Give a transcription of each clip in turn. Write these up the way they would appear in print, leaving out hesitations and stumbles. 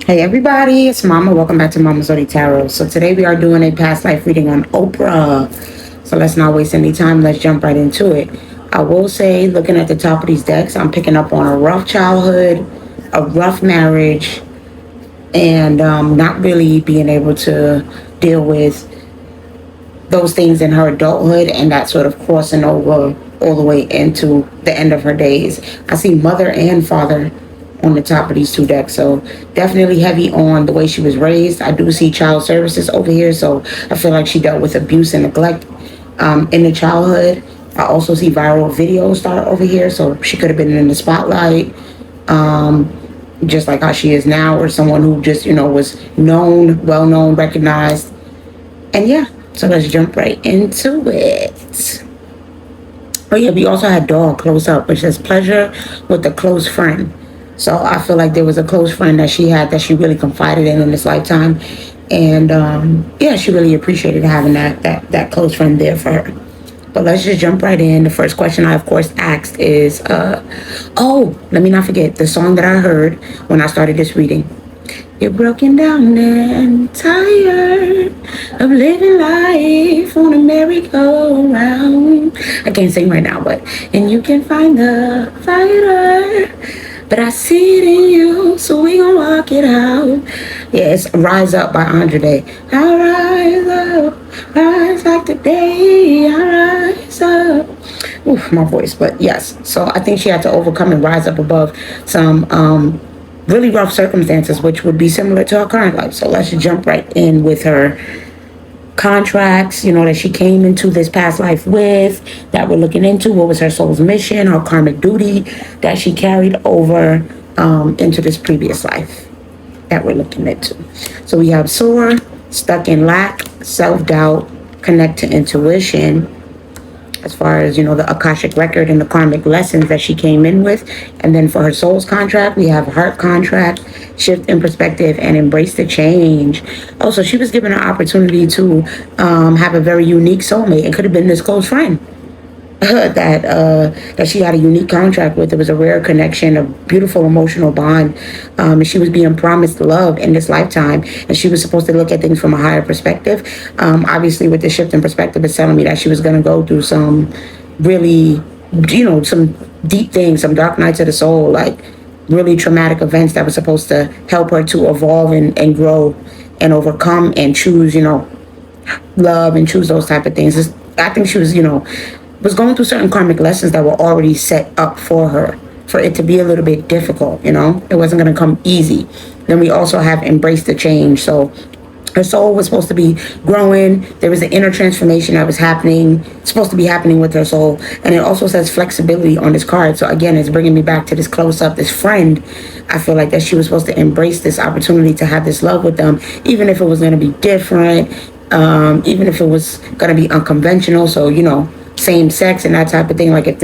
Hey everybody, it's Mama. Welcome back to Mama Zodi Tarot. So today we are doing a past life reading on Oprah. So let's not waste any time. Let's jump right into it. I will say, looking at the top of these decks, I'm picking up on a rough childhood, a rough marriage, and not really being able to deal with those things in her adulthood and that sort of crossing over all the way into the end of her days. I see mother and father on the top of these two decks. So definitely heavy on the way she was raised. I do see child services over here. So I feel like she dealt with abuse and neglect in the childhood. I also see viral video star over here. So she could have been in the spotlight. Just like how she is now, or someone who just, was known, well known, recognized. And yeah, so let's jump right into it. Oh yeah, we also had dog close up, which says pleasure with a close friend. So I feel like there was a close friend that she had that she really confided in this lifetime, and yeah, she really appreciated having that close friend there for her. But let's just jump right in. The first question I of course asked is, oh, let me not forget the song that I heard when I started this reading. You're broken down and tired of living life on a merry-go-round. I can't sing right now, but and you can find the fighter, but I see it in you, so we gon' walk it out. Yeah, it's Rise Up by Andre. I rise up, rise like the day I rise up. Oof, my voice, but yes. So I think she had to overcome and rise up above some really rough circumstances, which would be similar to her current life. So let's jump right in with her contracts, that she came into this past life with, that we're looking into. What was her soul's mission, her karmic duty that she carried over into this previous life that we're looking into. So we have sore, stuck in lack, self-doubt, connect to intuition, as far as, the Akashic record and the karmic lessons that she came in with. And then for her soul's contract, we have heart contract, shift in perspective, and embrace the change. Also, she was given an opportunity to have a very unique soulmate. It could have been this close friend that she had a unique contract with. It was a rare connection, a beautiful emotional bond, and she was being promised love in this lifetime, and she was supposed to look at things from a higher perspective. Obviously, with the shift in perspective, it's telling me that she was going to go through some really, some deep things, some dark nights of the soul, like really traumatic events that were supposed to help her to evolve and grow and overcome and choose, love and choose those type of things. I think she was going through certain karmic lessons that were already set up for her, for it to be a little bit difficult, it wasn't going to come easy. Then we also have embrace the change. So her soul was supposed to be growing. There was an inner transformation that was supposed to be happening with her soul. And it also says flexibility on this card. So again, it's bringing me back to this close up, this friend. I feel like that she was supposed to embrace this opportunity to have this love with them, even if it was going to be different, even if it was going to be unconventional. So, same sex and that type of thing. Like if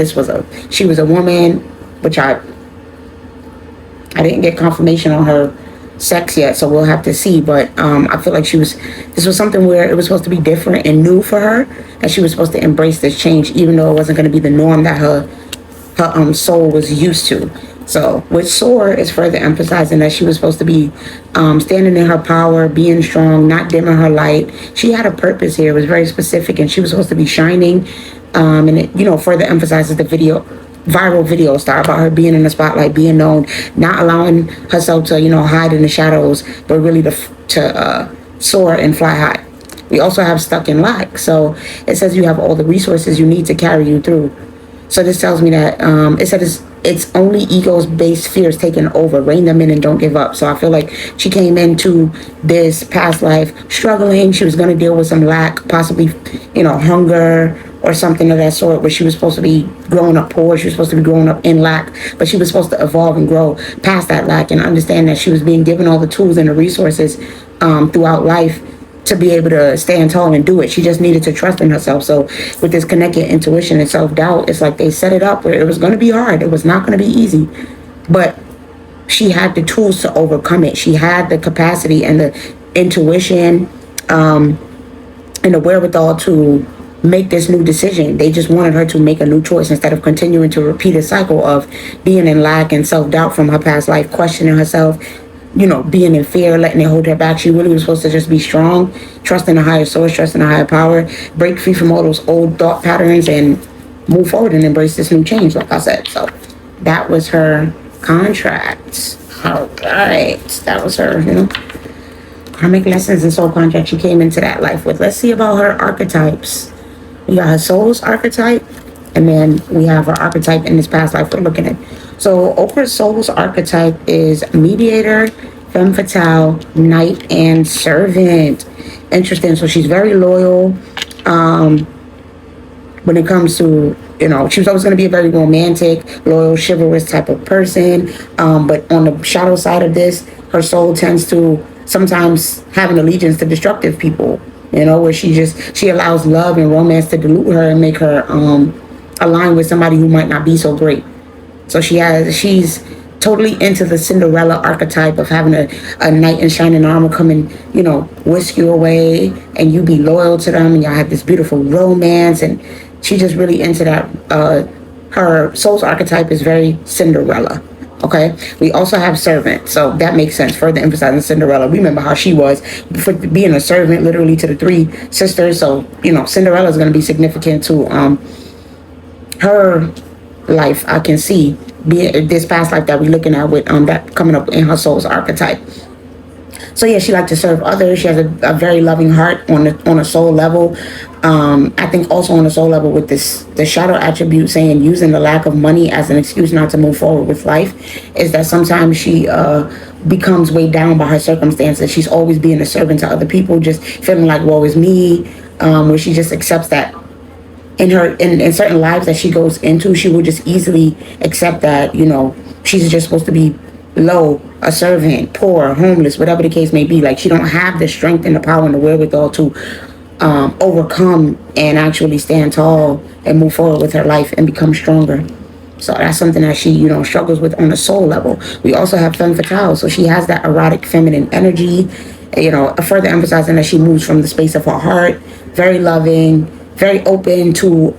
she was a woman, which I didn't get confirmation on her sex yet, so we'll have to see. But I feel like this was something where it was supposed to be different and new for her, and she was supposed to embrace this change, even though it wasn't going to be the norm that her soul was used to. So with Soar is further emphasizing that she was supposed to be standing in her power, being strong, not dimming her light. She had a purpose here. It was very specific, and she was supposed to be shining. And it, further emphasizes the viral video star, about her being in the spotlight, being known, not allowing herself to, hide in the shadows, but really to soar and fly high. We also have stuck in lack. So it says you have all the resources you need to carry you through. So this tells me that it says it's only ego-based fears taking over. Rein them in and don't give up. So I feel like she came into this past life struggling. She was going to deal with some lack, possibly, hunger or something of that sort, where she was supposed to be growing up poor. She was supposed to be growing up in lack, but she was supposed to evolve and grow past that lack and understand that she was being given all the tools and the resources throughout life to be able to stand tall and do it. She just needed to trust in herself. So with this connected intuition and self-doubt, it's like they set it up where it was going to be hard. It was not going to be easy, but she had the tools to overcome it. She had the capacity and the intuition and the wherewithal to make this new decision. They just wanted her to make a new choice instead of continuing to repeat a cycle of being in lack and self-doubt from her past life, questioning herself, being in fear, letting it hold her back. She really was supposed to just be strong, trust in a higher source, trust in a higher power, break free from all those old thought patterns and move forward and embrace this new change, like I said. So that was her contract. All right. That was her, karmic lessons and soul contract she came into that life with. Let's see about her archetypes. We got her soul's archetype, and then we have her archetype in this past life we're looking at. So Oprah's soul's archetype is mediator, femme fatale, knight, and servant. Interesting. So she's very loyal. When it comes to, she was always going to be a very romantic, loyal, chivalrous type of person. But on the shadow side of this, her soul tends to sometimes have an allegiance to destructive people, where she allows love and romance to dilute her and make her align with somebody who might not be so great. So she's totally into the Cinderella archetype of having a knight in shining armor come and, whisk you away and you be loyal to them and y'all have this beautiful romance, and she's just really into that. Her soul's archetype is very Cinderella. Okay, we also have servant, so that makes sense. Further emphasizing Cinderella. We remember how she was for being a servant, literally to the three sisters. So Cinderella is going to be significant to her life. I can see this past life that we're looking at with that coming up in her soul's archetype. So yeah, she likes to serve others. She has a very loving heart on a soul level. I think also on a soul level with the shadow attribute saying using the lack of money as an excuse not to move forward with life is that sometimes she becomes weighed down by her circumstances. She's always being a servant to other people, just feeling like woe is me, where she just accepts that in certain lives that she goes into, she will just easily accept that, she's just supposed to be low, a servant, poor, homeless, whatever the case may be. Like she don't have the strength and the power and the wherewithal to overcome and actually stand tall and move forward with her life and become stronger. So that's something that she, struggles with on a soul level. We also have femme fatale. So she has that erotic feminine energy, further emphasizing that she moves from the space of her heart, very loving, very open to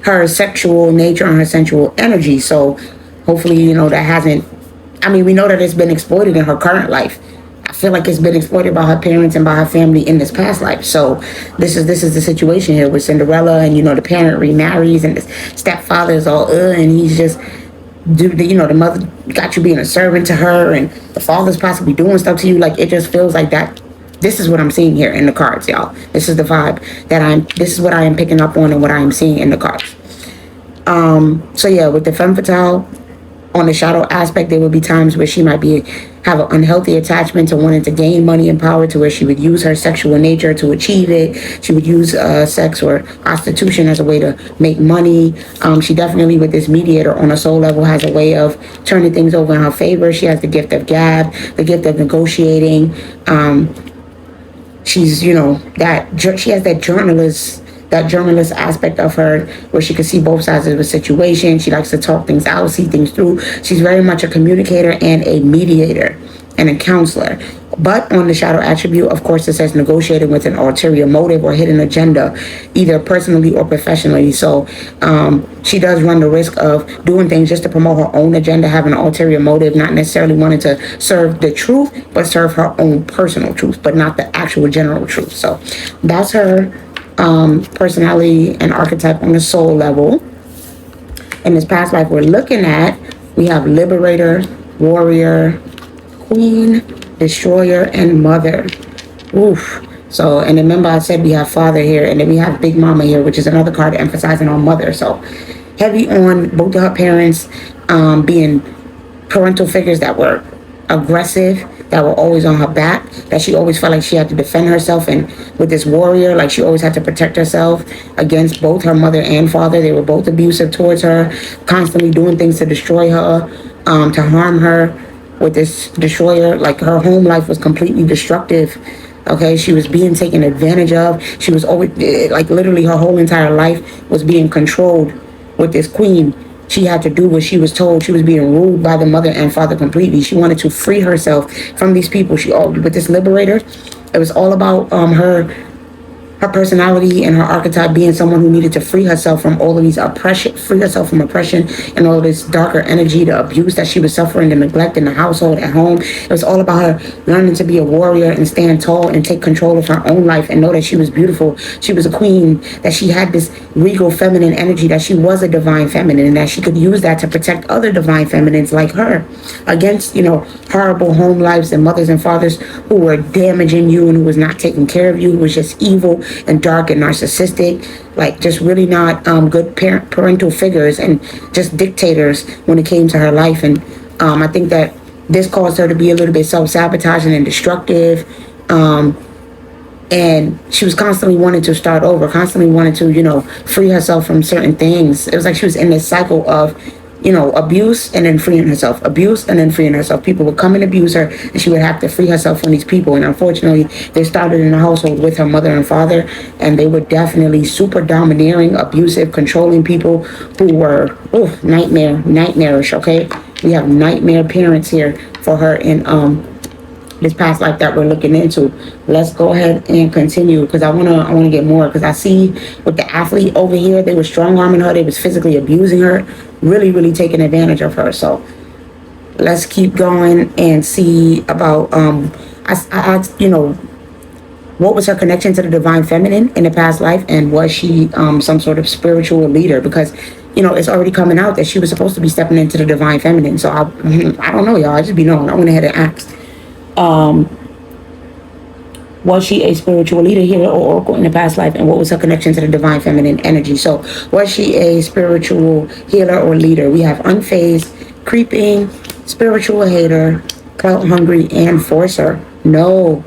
her sexual nature and her sensual energy. So hopefully, that hasn't, we know that it's been exploited in her current life. I feel like it's been exploited by her parents and by her family in this past life. So this is the situation here with Cinderella, and the parent remarries and the stepfather is all and he's just the mother got you being a servant to her and the father's possibly doing stuff to you. Like it just feels like that. This is what I'm seeing here in the cards, y'all. This is the vibe this is what I am picking up on and what I am seeing in the cards. So yeah, with the femme fatale, on the shadow aspect, there would be times where she might have an unhealthy attachment to wanting to gain money and power, to where she would use her sexual nature to achieve it. She would use sex or prostitution as a way to make money. She definitely, with this mediator on a soul level, has a way of turning things over in her favor. She has the gift of gab, the gift of negotiating. She's, she has that journalist aspect of her where she can see both sides of the situation. She likes to talk things out, see things through. She's very much a communicator and a mediator and a counselor. But on the shadow attribute, of course, it says negotiating with an ulterior motive or hidden agenda, either personally or professionally. So she does run the risk of doing things just to promote her own agenda, having an ulterior motive, not necessarily wanting to serve the truth, but serve her own personal truth, but not the actual general truth. So that's her personality and archetype on the soul level. In this past life we're looking at, we have liberator, warrior, queen, destroyer, and mother. Oof. So, and remember I said we have father here, and then we have big mama here, which is another card emphasizing on mother. So heavy on both of her parents being parental figures that were aggressive, that were always on her back, that she always felt like she had to defend herself, and with this warrior, like she always had to protect herself against both her mother and father. They were both abusive towards her, constantly doing things to destroy her, to harm her. With this destroyer, like her home life was completely destructive. Okay, she was being taken advantage of. She was always, like literally her whole entire life was being controlled with this queen. She had to do what she was told. She was being ruled by the mother and father completely. She wanted to free herself from these people. With this liberator, it was all about her her personality and her archetype being someone who needed to free herself from all of these oppression, free herself from oppression and all this darker energy, the abuse that she was suffering, the neglect in the household, at home. It was all about her learning to be a warrior and stand tall and take control of her own life and know that she was beautiful. She was a queen, that she had this regal feminine energy, that she was a divine feminine, and that she could use that to protect other divine feminines like her against, horrible home lives and mothers and fathers who were damaging you and who was not taking care of you, who was just evil and dark and narcissistic, like just really not good parental figures and just dictators when it came to her life. And I think that this caused her to be a little bit self-sabotaging and destructive. And she was constantly wanting to start over, constantly wanting to, free herself from certain things. It was like she was in this cycle of, abuse and then freeing herself, abuse and then freeing herself. People would come and abuse her and she would have to free herself from these people. And unfortunately, they started in the household with her mother and father, and they were definitely super domineering, abusive, controlling people who were, nightmarish, okay? We have nightmare parents here for her in this past life that we're looking into. Let's go ahead and continue, because I wanna get more, because I see with the athlete over here, they were strong arming her, they was physically abusing her, really taking advantage of her. So let's keep going and see about I asked, what was her connection to the divine feminine in the past life, and was she some sort of spiritual leader? Because it's already coming out that she was supposed to be stepping into the divine feminine. So I don't know, y'all. I just be knowing. I went ahead and asked, was she a spiritual leader, healer, or oracle in the past life, and what was her connection to the divine feminine energy? So was she a spiritual healer or leader? We have unfazed, creeping, spiritual hater, clout hungry, and forcer. No.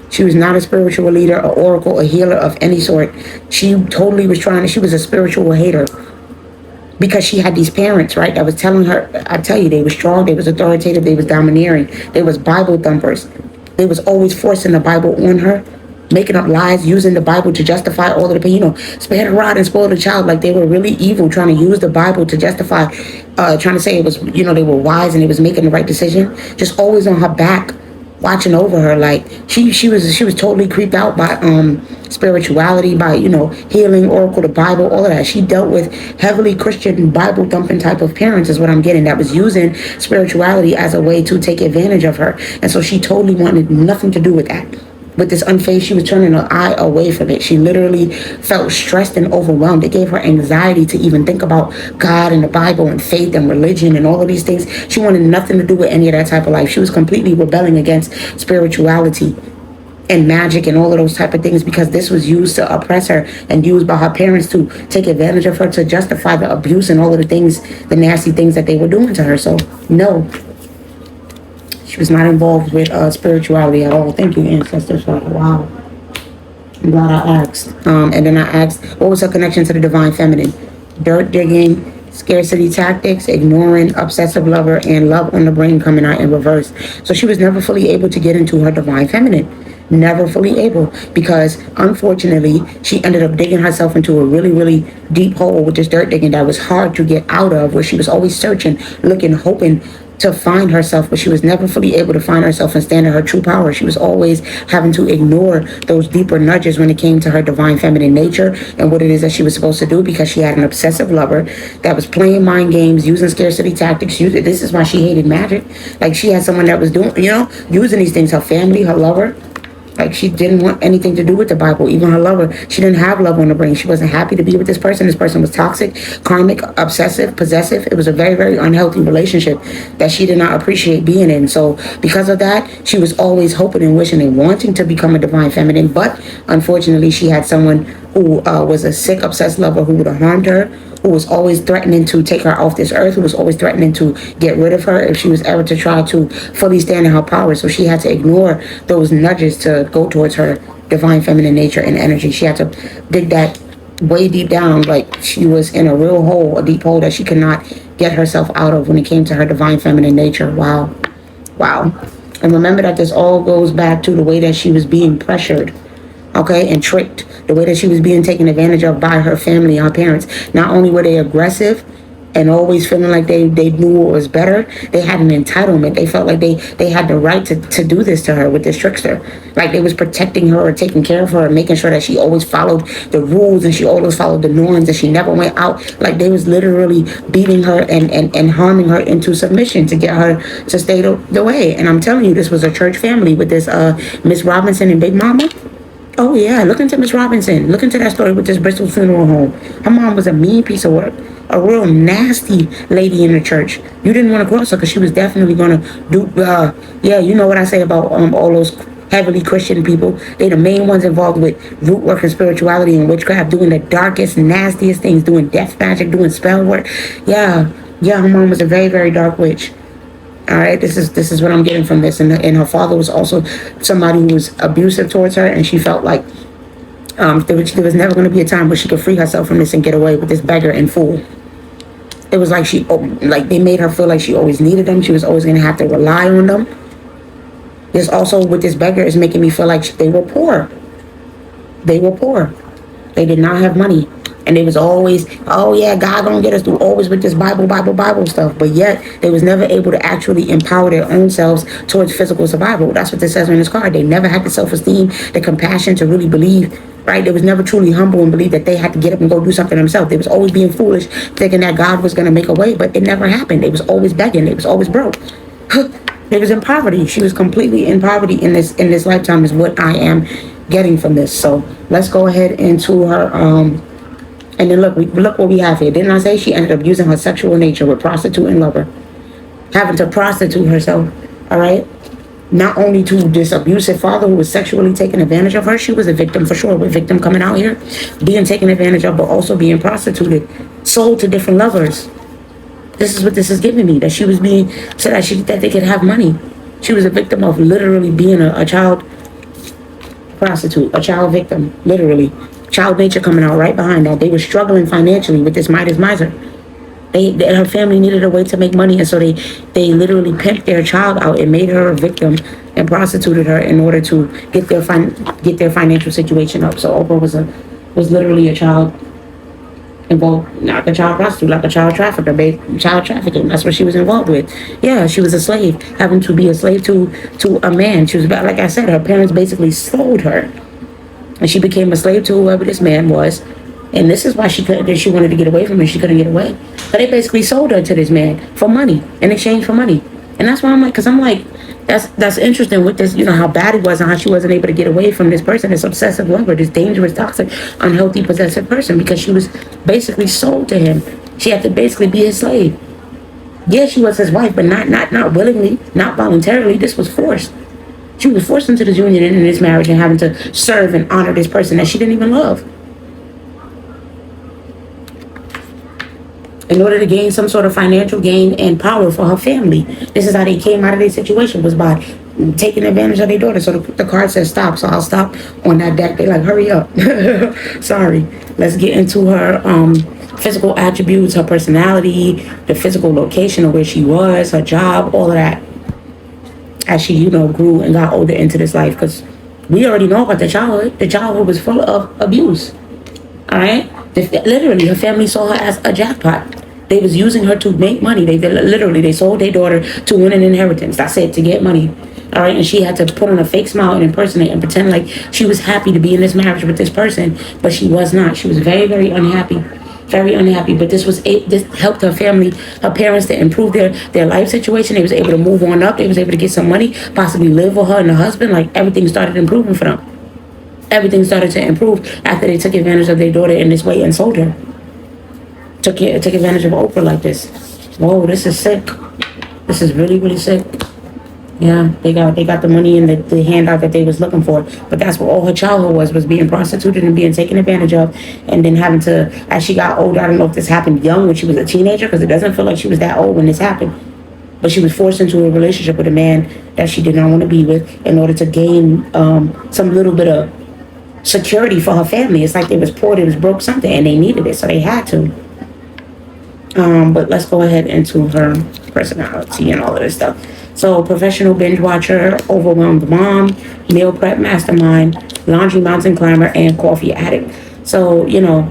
She was not a spiritual leader, or oracle, or healer of any sort. She totally was she was a spiritual hater, because she had these parents, right, that was telling her, I tell you, they were strong, they was authoritative, they was domineering, they was Bible thumpers. They was always forcing the Bible on her, making up lies, using the Bible to justify all of the pain, spare the rod and spoil the child. Like, they were really evil, trying to use the Bible to justify, trying to say it was, they were wise and they was making the right decision. Just always on her back, watching over her. Like, she was totally creeped out by spirituality, by healing, oracle, the Bible, all of that. She dealt with heavily Christian, Bible thumping type of parents, is what I'm getting, that was using spirituality as a way to take advantage of her. And so she totally wanted nothing to do with that. With this unfazed, she was turning her eye away from it. She literally felt stressed and overwhelmed. It gave her anxiety to even think about God and the Bible and faith and religion and all of these things. She wanted nothing to do with any of that type of life. She was completely rebelling against spirituality and magic and all of those type of things, because this was used to oppress her and used by her parents to take advantage of her, to justify the abuse and all of the things, the nasty things that they were doing to her. So no, she was not involved with spirituality at all. Thank you, ancestors. Wow. I'm glad I asked. And then I asked, what was her connection to the divine feminine? Dirt digging, scarcity tactics, ignoring, obsessive lover, and love on the brain coming out in reverse. So she was never fully able to get into her divine feminine. Never fully able, because unfortunately she ended up digging herself into a really deep hole with this dirt digging that was hard to get out of, where she was always searching, looking, hoping to find herself, but she was never fully able to find herself and stand in her true power. She was always having to ignore those deeper nudges when it came to her divine feminine nature and what it is that she was supposed to do, because she had an obsessive lover that was playing mind games, using scarcity tactics. This is why she hated magic. Like, she had someone that was doing, using these things, her family, her lover. Like, she didn't want anything to do with the Bible, even her lover. She didn't have love on the brain. She wasn't happy to be with this person. This person was toxic, karmic, obsessive, possessive. It was a very unhealthy relationship that she did not appreciate being in. So because of that, she was always hoping and wishing and wanting to become a divine feminine. But unfortunately, she had someone who was a sick, obsessed lover who would have harmed her, who was always threatening to take her off this earth, who was always threatening to get rid of her if she was ever to try to fully stand in her power. So she had to ignore those nudges to go towards her divine feminine nature and energy. She had to dig that way deep down, like she was in a real hole, a deep hole that she could not get herself out of when it came to her divine feminine nature. Wow. And remember that this all goes back to the way that she was being pressured, okay, and tricked, the way that she was being taken advantage of by her family, her parents. Not only were they aggressive and always feeling like they knew what was better. They had an entitlement. They felt like they had the right to do this to her with this trickster. Like they was protecting her or taking care of her and making sure that she always followed the rules and she always followed the norms and she never went out. Like they was literally beating her and harming her into submission to get her to stay the way. And I'm telling you, this was a church family with this Miss Robinson and Big Mama. Oh yeah, look into Miss Robinson. Look into that story with this Bristol funeral home. Her mom was a mean piece of work, a real nasty lady in the church. You didn't want to cross her because she was definitely gonna do. Yeah, you know what I say about all those heavily Christian people. They the main ones involved with root work and spirituality and witchcraft, doing the darkest, nastiest things, doing death magic, doing spell work. Yeah, her mom was a very, very dark witch. All right, this is what I'm getting from this, and her father was also somebody who was abusive towards her, and she felt like there was never going to be a time where she could free herself from this and get away with this beggar and fool. It was like they made her feel like she always needed them. She was always going to have to rely on them. This also with this beggar is making me feel like they were poor. They were poor. They did not have money. And they was always, oh yeah, God gonna get us through, always with this Bible stuff. But yet they was never able to actually empower their own selves towards physical survival. That's what this says on this card. They never had the self-esteem, the compassion to really believe, right? They was never truly humble and believe that they had to get up and go do something themselves. They was always being foolish, thinking that God was gonna make a way, but it never happened. They was always begging. They was always broke. They was in poverty. She was completely in poverty in this lifetime is what I am getting from this. So let's go ahead into her and then look what we have here. Didn't I say she ended up using her sexual nature with prostitute and lover, having to prostitute herself, all right? Not only to this abusive father who was sexually taking advantage of her, she was a victim for sure, with victim coming out here, being taken advantage of, but also being prostituted, sold to different lovers. This is what this is giving me, that she was being, so that they could have money. She was a victim of literally being a child prostitute, a child victim, literally. Child nature coming out right behind that. They were struggling financially with this Midas miser. Her family needed a way to make money, and so they literally pimped their child out and made her a victim and prostituted her in order to get their financial situation up. So Oprah was literally a child involved, not a child prostitute, like a child trafficker, child trafficking. That's what she was involved with. Yeah, she was a slave, having to be a slave to a man. She was about, like I said, her parents basically sold her. And she became a slave to whoever this man was. And this is why she wanted to get away from him. She couldn't get away. But they basically sold her to this man for money, in exchange for money. And that's why I'm like, because I'm like, that's interesting with this, you know, how bad it was and how she wasn't able to get away from this person, this obsessive lover, this dangerous, toxic, unhealthy, possessive person, because she was basically sold to him. She had to basically be his slave. Yeah, she was his wife, but not willingly, not voluntarily. This was forced. She was forced into this union and in this marriage and having to serve and honor this person that she didn't even love, in order to gain some sort of financial gain and power for her family. This is how they came out of their situation, was by taking advantage of their daughter. So the card says stop, so I'll stop on that deck. They like, hurry up. Sorry. Let's get into her physical attributes, her personality, the physical location of where she was, her job, all of that, as she, you know, grew and got older into this life. Because we already know about the childhood. The childhood was full of abuse. All right? Literally, her family saw her as a jackpot. They was using her to make money. They sold their daughter to win an inheritance. That's it, to get money. All right? And she had to put on a fake smile and impersonate and pretend like she was happy to be in this marriage with this person. But she was not. She was very, very unhappy. Very unhappy. But this helped her family, her parents, to improve their life situation. They was able to move on up. They was able to get some money, possibly live with her and her husband. Like, everything started improving for them. Everything started to improve after they took advantage of their daughter in this way and sold her. Took advantage of Oprah like this. Whoa, this is sick. This is really, really sick. Yeah, they got the money and the handout that they was looking for. But that's what all her childhood was being prostituted and being taken advantage of. And then having to, as she got older, I don't know if this happened young when she was a teenager, because it doesn't feel like she was that old when this happened. But she was forced into a relationship with a man that she did not want to be with in order to gain some little bit of security for her family. It's like they was poor, they was broke, something, and they needed it, so they had to. But let's go ahead into her personality and all of this stuff. So, professional binge watcher, overwhelmed mom, meal prep mastermind, laundry mountain climber, and coffee addict. So, you know,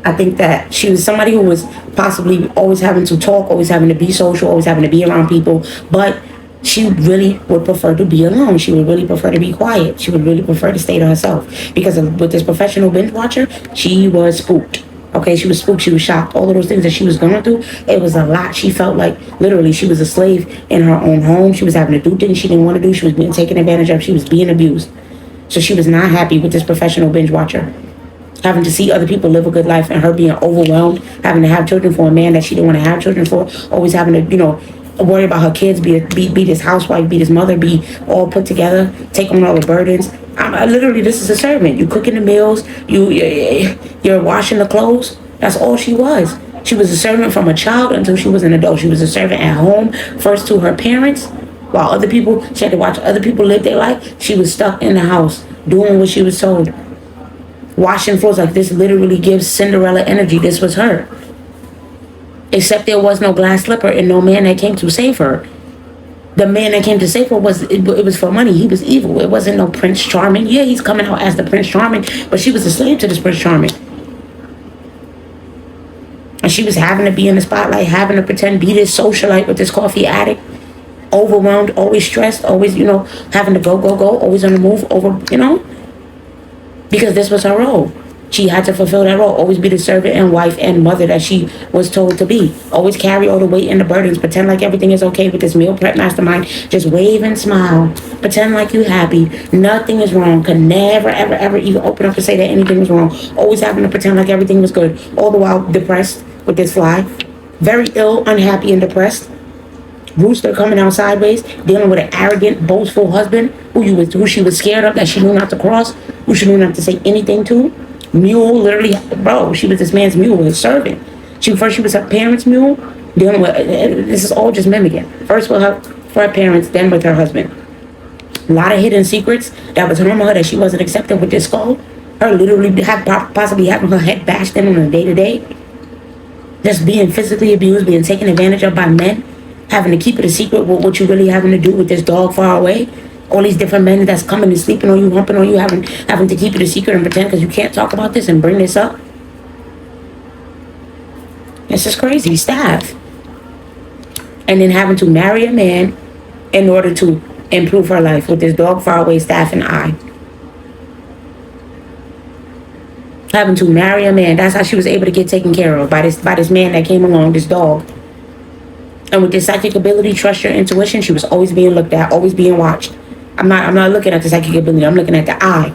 I think that she was somebody who was possibly always having to talk, always having to be social, always having to be around people, but she really would prefer to be alone. She would really prefer to be quiet. She would really prefer to stay to herself. Because with this professional binge watcher, she was spooked. Okay, she was spooked, she was shocked. All of those things that she was going through, it was a lot. She felt like literally she was a slave in her own home. She was having to do things she didn't want to do. She was being taken advantage of. She was being abused. So she was not happy with this professional binge watcher. Having to see other people live a good life and her being overwhelmed, having to have children for a man that she didn't want to have children for, always having to, worry about her kids, be this housewife, be this mother, be all put together, take on all the burdens. I literally, this is a servant. You cooking the meals, you're washing the clothes. That's all she was. She was a servant from a child until she was an adult. She was a servant at home, first to her parents, while other people, she had to watch other people live their life. She was stuck in the house doing what she was told. Washing floors. Like, this literally gives Cinderella energy. This was her. Except there was no glass slipper and no man that came to save her. The man that came to save her it was for money. He was evil. It wasn't no Prince Charming. Yeah, he's coming out as the Prince Charming, but she was a slave to this Prince Charming. And she was having to be in the spotlight, having to pretend be this socialite with this coffee addict. Overwhelmed, always stressed, always, having to go, always on the move, because this was her role. She had to fulfill that role. Always be the servant and wife and mother that she was told to be. Always carry all the weight and the burdens. Pretend like everything is okay with this meal prep mastermind. Just wave and smile. Pretend like you're happy. Nothing is wrong. Could never, ever, ever even open up to say that anything was wrong. Always having to pretend like everything was good. All the while depressed with this fly. Very ill, unhappy, and depressed. Rooster coming out sideways, dealing with an arrogant, boastful husband who she was scared of, that she knew not to cross, who she knew not to say anything to. Mule, literally, bro, she was this man's mule, his servant. She was her parents' mule, dealing with, this is all just mimicking. First for her parents, then with her husband. A lot of hidden secrets that was harming her, that she wasn't accepting with this skull. Her literally possibly having her head bashed in on a day-to-day. Just being physically abused, being taken advantage of by men. Having to keep it a secret what you really having to do with this dog far away. All these different men that's coming and sleeping on you, humping on you, having to keep it a secret and pretend because you can't talk about this and bring this up. This is crazy. Staff. And then having to marry a man in order to improve her life with this dog far away, staff and eye. Having to marry a man. That's how she was able to get taken care of by this man that came along, this dog. And with this psychic ability, trust your intuition, she was always being looked at, always being watched. I'm not looking at the psychic ability, I'm looking at the eye.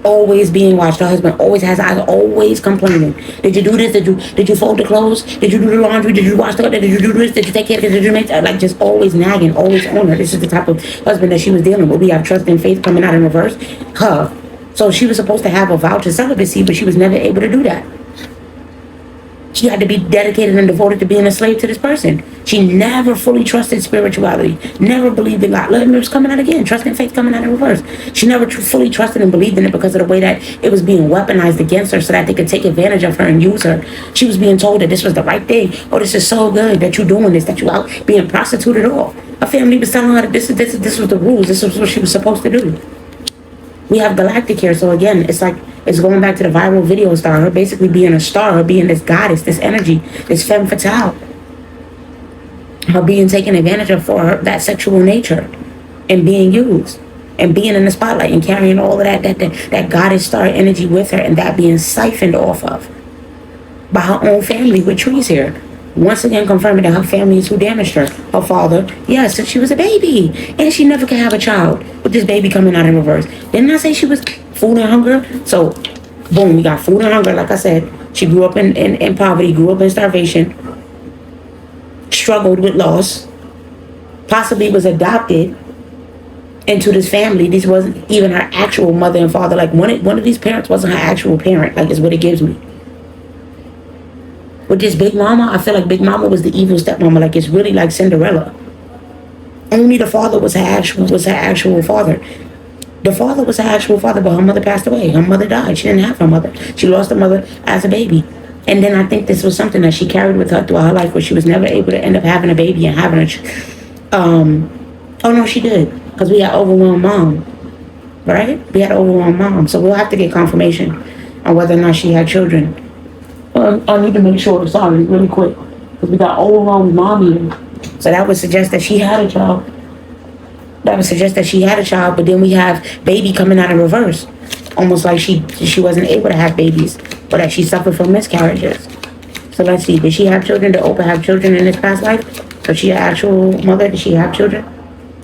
Always being watched. Her husband always has eyes, always complaining. Did you do this? Did you fold the clothes? Did you do the laundry? Did you wash the did you do this? Did you take care of it? Did you make that? Like, just always nagging, always on her. This is the type of husband that she was dealing with. We have trust and faith coming out in reverse. Her. So she was supposed to have a vow to celibacy, but she was never able to do that. She had to be dedicated and devoted to being a slave to this person. She never fully trusted spirituality. Never believed in God. Look, it was coming out again. Trust and faith coming out in reverse. She never fully trusted and believed in it because of the way that it was being weaponized against her so that they could take advantage of her and use her. She was being told that this was the right thing. Oh, this is so good that you're doing this, that you out being prostituted off. Her family was telling her that this was the rules. This was what she was supposed to do. We have Galactic here, so again, it's like, it's going back to the viral video star, her basically being a star, her being this goddess, this energy, this femme fatale. Her being taken advantage of for her, that sexual nature, and being used, and being in the spotlight, and carrying all of that goddess star energy with her, and that being siphoned off of by her own family with trees here. Once again confirming that her family is who damaged her. Her father, yes, since she was a baby. And she never could have a child with this baby coming out in reverse. Didn't I say she was food and hunger? So, boom, we got food and hunger. Like I said, she grew up in poverty, grew up in starvation, struggled with loss, possibly was adopted into this family. This wasn't even her actual mother and father. Like, one of these parents wasn't her actual parent. Like, is what it gives me. With this Big Mama, I feel like Big Mama was the evil stepmama. Like, it's really like Cinderella. Only the father was her actual father. The father was her actual father, but her mother passed away. Her mother died. She didn't have her mother. She lost her mother as a baby. And then I think this was something that she carried with her throughout her life, where she was never able to end up having a baby and having oh no, she did. Because we had overwhelmed mom. Right? We had overwhelmed mom. So we'll have to get confirmation on whether or not she had children I need to make sure, sorry, really quick, because we got overwhelmed mom here. So that would suggest that she had a child. But then we have baby coming out in reverse. Almost like she wasn't able to have babies, but that she suffered from miscarriages. So let's see, did she have children? Did Oprah have children in this past life? So she an actual mother? Did she have children?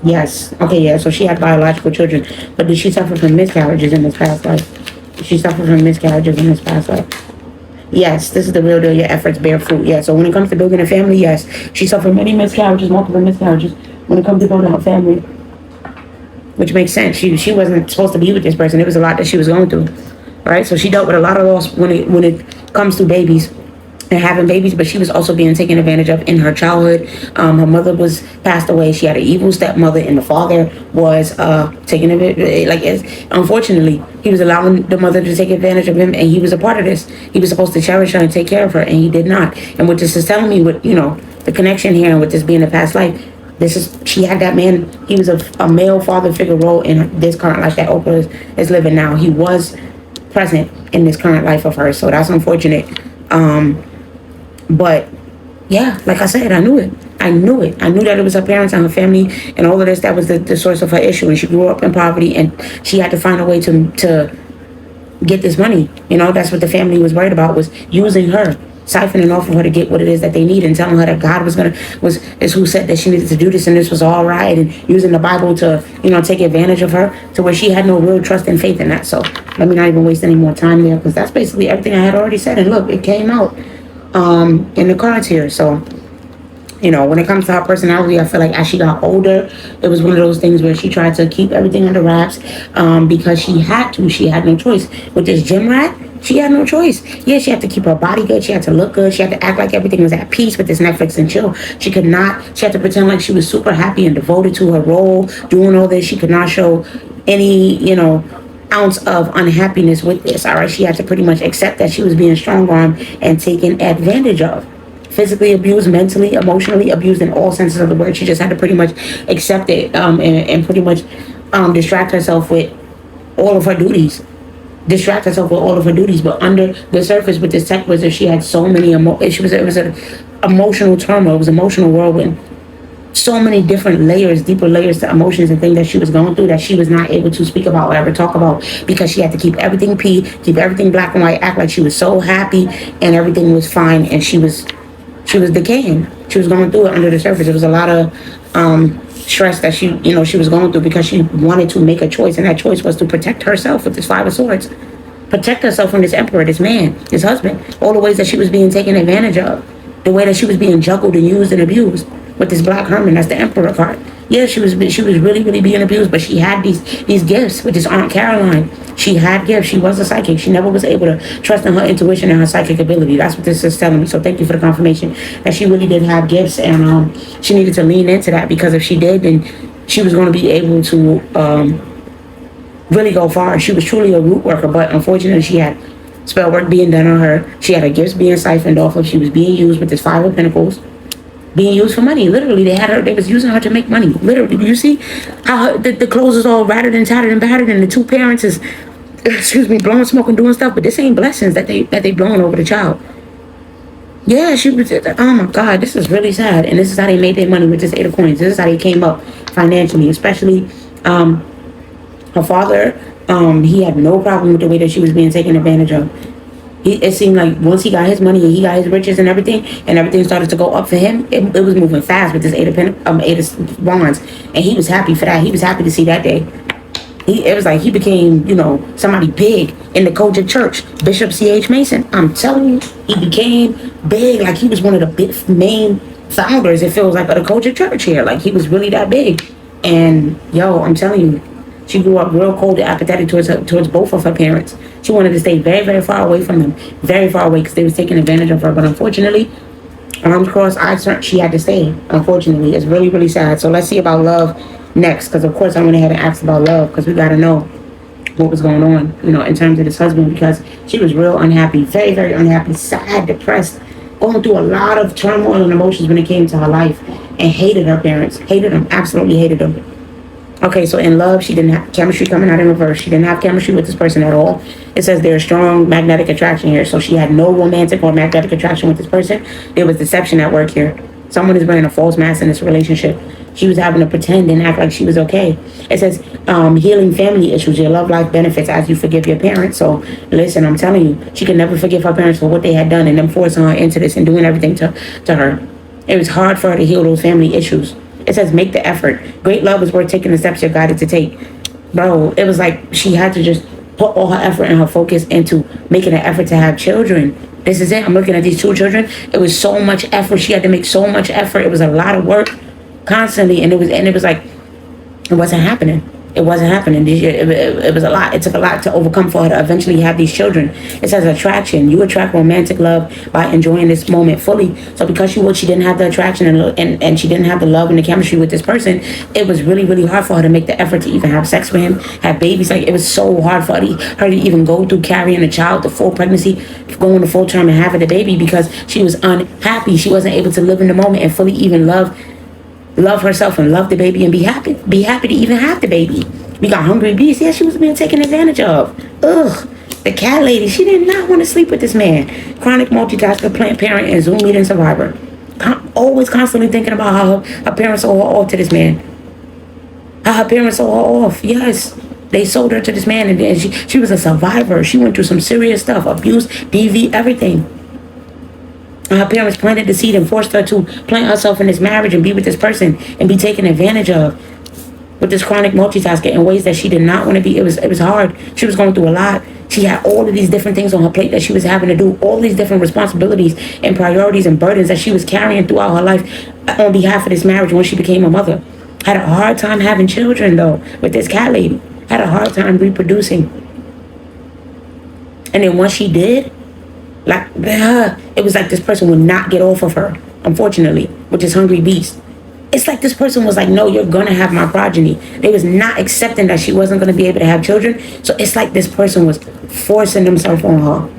Yes. Okay, yeah, so she had biological children. But did she suffer from miscarriages in this past life? Did she suffer from miscarriages in this past life? Yes, this is the real deal. Your efforts bear fruit. Yeah, so when it comes to building a family, yes, she suffered many miscarriages, multiple miscarriages when it comes to building her family. Which makes sense. She wasn't supposed to be with this person. It was a lot that she was going through, right? So she dealt with a lot of loss when it comes to babies and having babies, but she was also being taken advantage of in her childhood. Her mother was passed away. She had an evil stepmother, and the father was taking advantage. Unfortunately, he was allowing the mother to take advantage of him, and he was a part of this. He was supposed to cherish her and take care of her, and he did not. And what this is telling me, with the connection here, and with this being a past life. She had that man. He was a male father figure role in this current life that Oprah is living now. He was present in this current life of hers, so that's unfortunate. But yeah, like I said, I knew it. I knew that it was her parents and her family and all of this that was the source of her issue. And she grew up in poverty, and she had to find a way to get this money. That's what the family was worried about, was using her, siphoning off of her to get what it is that they need, and telling her that God is who said that she needed to do this, and this was all right, and using the Bible to take advantage of her, to where she had no real trust and faith in that. So let me not even waste any more time there, because that's basically everything I had already said. And look, it came out in the cards here. So when it comes to her personality, I feel like as she got older, it was one of those things where she tried to keep everything under wraps, because she had to. She had no choice. With this gym rat, she had no choice. Yeah, she had to keep her body good. She had to look good. She had to act like everything was at peace with this Netflix and chill. She had to pretend like she was super happy and devoted to her role, doing all this. She could not show any, ounce of unhappiness with this. All right. She had to pretty much accept that she was being strong-armed and taken advantage of. Physically abused, mentally, emotionally abused in all senses of the word. She just had to pretty much accept it, and pretty much distract herself with all of her duties. But under the surface with this tech wizard, she had so many it was an emotional turmoil. It was an emotional whirlwind. So many different layers, deeper layers to emotions and things that she was going through that she was not able to speak about or ever talk about, because she had to keep everything keep everything black and white, act like she was so happy and everything was fine, and she was decaying. She was going through it under the surface. It was a lot of stress that she was going through, because she wanted to make a choice, and that choice was to protect herself with this Five of Swords. Protect herself from this emperor, this man, this husband. All the ways that she was being taken advantage of. The way that she was being juggled and used and abused with this Black Herman. That's the emperor card. Yeah, she was really, really being abused, but she had these gifts with this Aunt Caroline. She had gifts. She was a psychic. She never was able to trust in her intuition and her psychic ability. That's what this is telling me. So thank you for the confirmation that she really did have gifts, and she needed to lean into that, because if she did, then she was going to be able to really go far. She was truly a root worker, but unfortunately she had spell work being done on her. She had her gifts being siphoned off of. She was being used with this Five of Pentacles, being used for money. Literally, they was using her to make money. Literally, do you see how the clothes is all ratted and tattered and battered, and the two parents is, blowing smoke and doing stuff, but this ain't blessings that they blowing over the child. Yeah, she was, oh my God, this is really sad. And this is how they made their money with this Eight of Coins. This is how they came up financially, especially, her father, he had no problem with the way that she was being taken advantage of. It seemed like once he got his money and he got his riches and everything started to go up for him, it was moving fast with this Eight of Wands. And he was happy for that. He was happy to see that day. It was like he became, somebody big in the Kojic church. Bishop C.H. Mason. I'm telling you, he became big. Like he was one of the big main founders, it feels like, of the Kojic church here. Like he was really that big. And I'm telling you, she grew up real cold and apathetic towards both of her parents. She wanted to stay very, very far away from them. Very far away, because they was taking advantage of her. But unfortunately, arms crossed, eyes turned, she had to stay. Unfortunately, it's really, really sad. So let's see about love next. Because, of course, I went ahead and asked about love, because we got to know what was going on, in terms of this husband. Because she was real unhappy. Very, very unhappy. Sad, depressed. Going through a lot of turmoil and emotions when it came to her life. And hated her parents. Hated them. Absolutely hated them. Okay, so in love, she didn't have chemistry coming out in reverse. She didn't have chemistry with this person at all. It says there's strong magnetic attraction here. So she had no romantic or magnetic attraction with this person. There was deception at work here. Someone is wearing a false mask in this relationship. She was having to pretend and act like she was okay. It says healing family issues. Your love life benefits as you forgive your parents. So listen, I'm telling you, she could never forgive her parents for what they had done and them forcing her into this and doing everything to her. It was hard for her to heal those family issues. It says make the effort. Great love is worth taking the steps you're guided to take. Bro, it was like she had to just put all her effort and her focus into making an effort to have children. This is it. I'm looking at these 2 children. It was so much effort. She had to make so much effort. It was a lot of work constantly. And it was like, it wasn't happening. It wasn't happening. It was a lot. It took a lot to overcome for her to eventually have these children. It says attraction. You attract romantic love by enjoying this moment fully. So because she didn't have the attraction and she didn't have the love and the chemistry with this person, it was really, really hard for her to make the effort to even have sex with him, have babies. Like, it was so hard for her to even go through carrying a child, the full pregnancy, going to full term and having the baby, because she was unhappy. She wasn't able to live in the moment and fully even love herself and love the baby and be happy to even have the baby. We got hungry beasts. Yeah, she was being taken advantage of. Ugh. The cat lady, she did not want to sleep with this man. Chronic multitasker, plant parent, and Zoom meeting survivor. Always constantly thinking about how her parents sold her off to this man. How her parents sold her off. Yes. They sold her to this man, and then she was a survivor. She went through some serious stuff. Abuse, DV, everything. And her parents planted the seed and forced her to plant herself in this marriage and be with this person and be taken advantage of with this chronic multitasker in ways that she did not want to be. It was hard. She was going through a lot. She had all of these different things on her plate that she was having to do, all these different responsibilities and priorities and burdens that she was carrying throughout her life on behalf of this marriage when she became a mother. Had a hard time having children, though, with this cat lady. Had a hard time reproducing. And then once she did, like, it was like this person would not get off of her, unfortunately, with this hungry beast. It's like this person was like, no, you're going to have my progeny. They was not accepting that she wasn't going to be able to have children. So it's like this person was forcing themselves on her.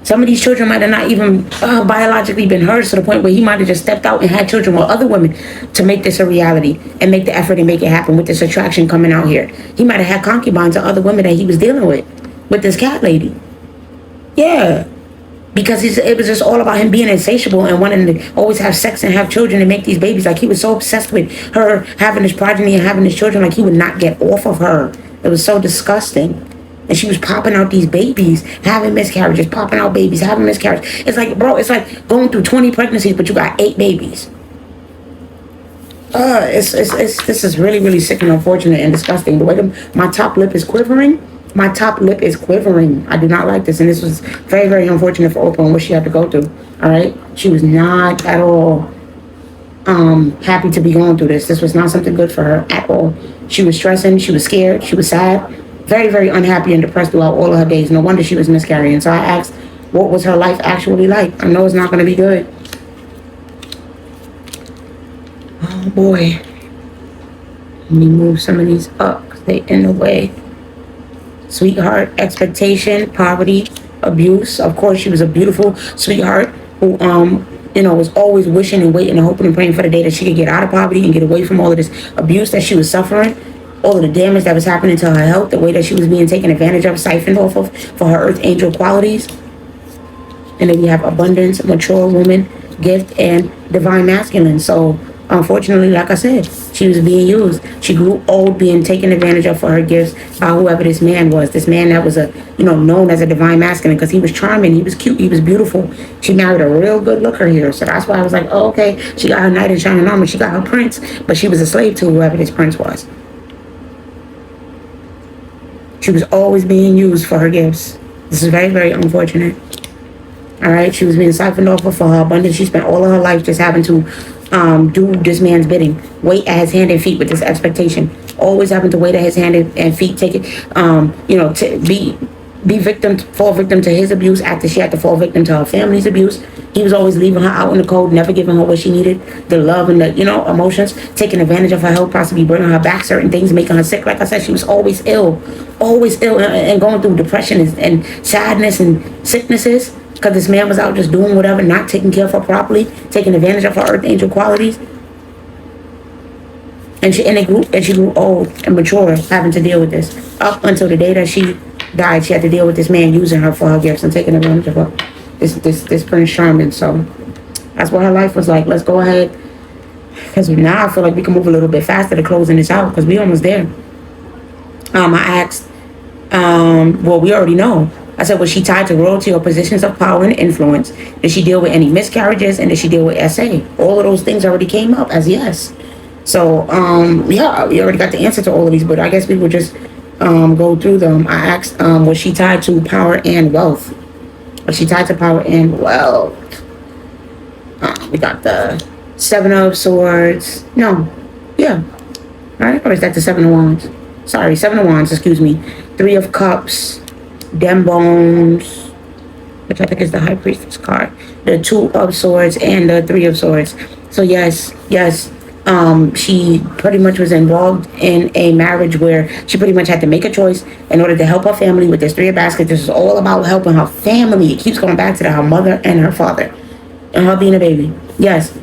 Some of these children might have not even biologically been hers, to the point where he might have just stepped out and had children with other women to make this a reality and make the effort and make it happen with this attraction coming out here. He might have had concubines or other women that he was dealing with this cat lady. Yeah, because it was just all about him being insatiable and wanting to always have sex and have children and make these babies. Like, he was so obsessed with her having this progeny and having these children, like he would not get off of her. It was so disgusting. And she was popping out these babies, having miscarriages, popping out babies, having miscarriages. It's like, bro, it's like going through 20 pregnancies, but you got 8 babies. This is really, really sick and unfortunate and disgusting. The way my top lip is quivering. My top lip is quivering. I do not like this. And this was very, very unfortunate for Oprah and what she had to go through. All right. She was not at all happy to be going through this. This was not something good for her at all. She was stressing. She was scared. She was sad. Very, very unhappy and depressed throughout all of her days. No wonder she was miscarrying. So I asked, what was her life actually like? I know it's not going to be good. Oh, boy. Let me move some of these up because they're in the way. Sweetheart, expectation, poverty, abuse. Of course, she was a beautiful sweetheart who, was always wishing and waiting and hoping and praying for the day that she could get out of poverty and get away from all of this abuse that she was suffering, all of the damage that was happening to her health, the way that she was being taken advantage of, siphoned off of for her earth angel qualities. And then we have abundance, mature woman, gift, and divine masculine. So, unfortunately, like I said, she was being used. She grew old being taken advantage of for her gifts by whoever this man was. This man that was known as a divine masculine, because he was charming, he was cute, he was beautiful. She married a real good looker here. So that's why I was like, oh, okay, she got her knight in shining armor, she got her prince, but she was a slave to whoever this prince was. She was always being used for her gifts. This is very, very unfortunate. All right, she was being siphoned off for her abundance. She spent all of her life just having to do this man's bidding, wait at his hand and feet with this expectation, always having to wait at his hand and feet, take it, to fall victim to his abuse after she had to fall victim to her family's abuse. He was always leaving her out in the cold, never giving her what she needed, the love and the, emotions, taking advantage of her health, possibly bringing her back certain things, making her sick. Like I said, she was always ill and going through depression and sadness and sicknesses. Because this man was out just doing whatever, not taking care of her properly, taking advantage of her earth angel qualities. And she grew old and mature, having to deal with this. Up until the day that she died, she had to deal with this man using her for her gifts and taking advantage of her. This Prince Charming. So that's what her life was like. Let's go ahead, because now I feel like we can move a little bit faster to closing this out, because we almost there. I asked, well, we already know. I said, was she tied to royalty or positions of power and influence? Did she deal with any miscarriages? And did she deal with SA? All of those things already came up as yes. So, yeah, we already got the answer to all of these, but I guess we would just go through them. I asked, was she tied to power and wealth? Was she tied to power and wealth? We got the Seven of Swords. No. Yeah. All right. Or is that the Seven of Wands? Sorry, Seven of Wands, excuse me. Three of Cups. Dem Bones, which I think is the High Priestess card. The Two of Swords and the Three of Swords. So yes. She pretty much was involved in a marriage where she pretty much had to make a choice in order to help her family with this Three of Baskets. This is all about helping her family. It keeps going back to her mother and her father and her being a baby. Yes,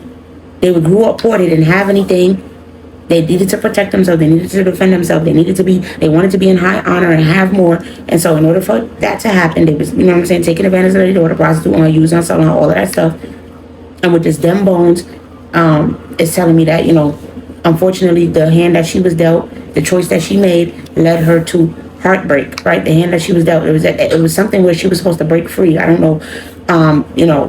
they grew up poor. They didn't have anything. They needed to protect themselves. They needed to defend themselves. They wanted to be in high honor and have more. And so in order for that to happen, they was, you know what I'm saying, taking advantage of their daughter, prostituting her, using her, selling her, all of that stuff. And with this Dem Bones, it's telling me that, unfortunately, the hand that she was dealt, the choice that she made, led her to heartbreak, right? The hand that she was dealt, it was something where she was supposed to break free. I don't know,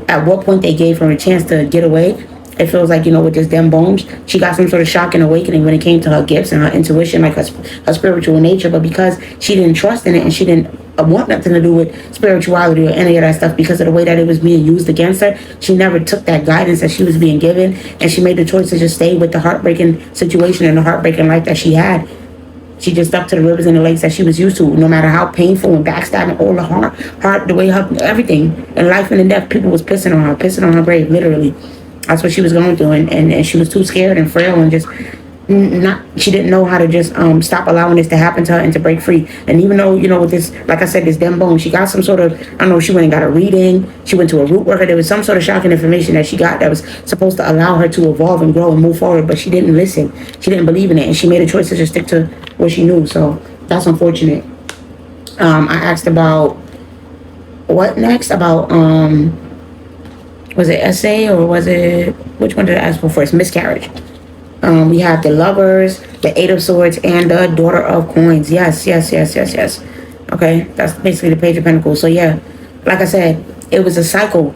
at what point they gave her a chance to get away. It feels like, with this Dem Bones, she got some sort of shock and awakening when it came to her gifts and her intuition, like her spiritual nature. But because she didn't trust in it and she didn't want nothing to do with spirituality or any of that stuff, because of the way that it was being used against her, she never took that guidance that she was being given. And she made the choice to just stay with the heartbreaking situation and the heartbreaking life that she had. She just stuck to the rivers and the lakes that she was used to, no matter how painful and backstabbing, all the heart, the way her, everything, and life and death, people was pissing on her grave, literally. That's what she was going through, and she was too scared and frail and just she didn't know how to just stop allowing this to happen to her and to break free. And even though, with this, like I said, this Dem Bone, she got some sort of, I don't know, she went and got a reading, she went to a root worker, there was some sort of shocking information that she got that was supposed to allow her to evolve and grow and move forward, but she didn't listen, she didn't believe in it, and she made a choice to just stick to what she knew. So that's unfortunate. I asked about what next, about was it SA or was it, which one did I ask for first? Miscarriage. We have the Lovers, the Eight of Swords, and the Daughter of Coins. Yes. Okay, that's basically the Page of Pentacles. So yeah, like I said, it was a cycle.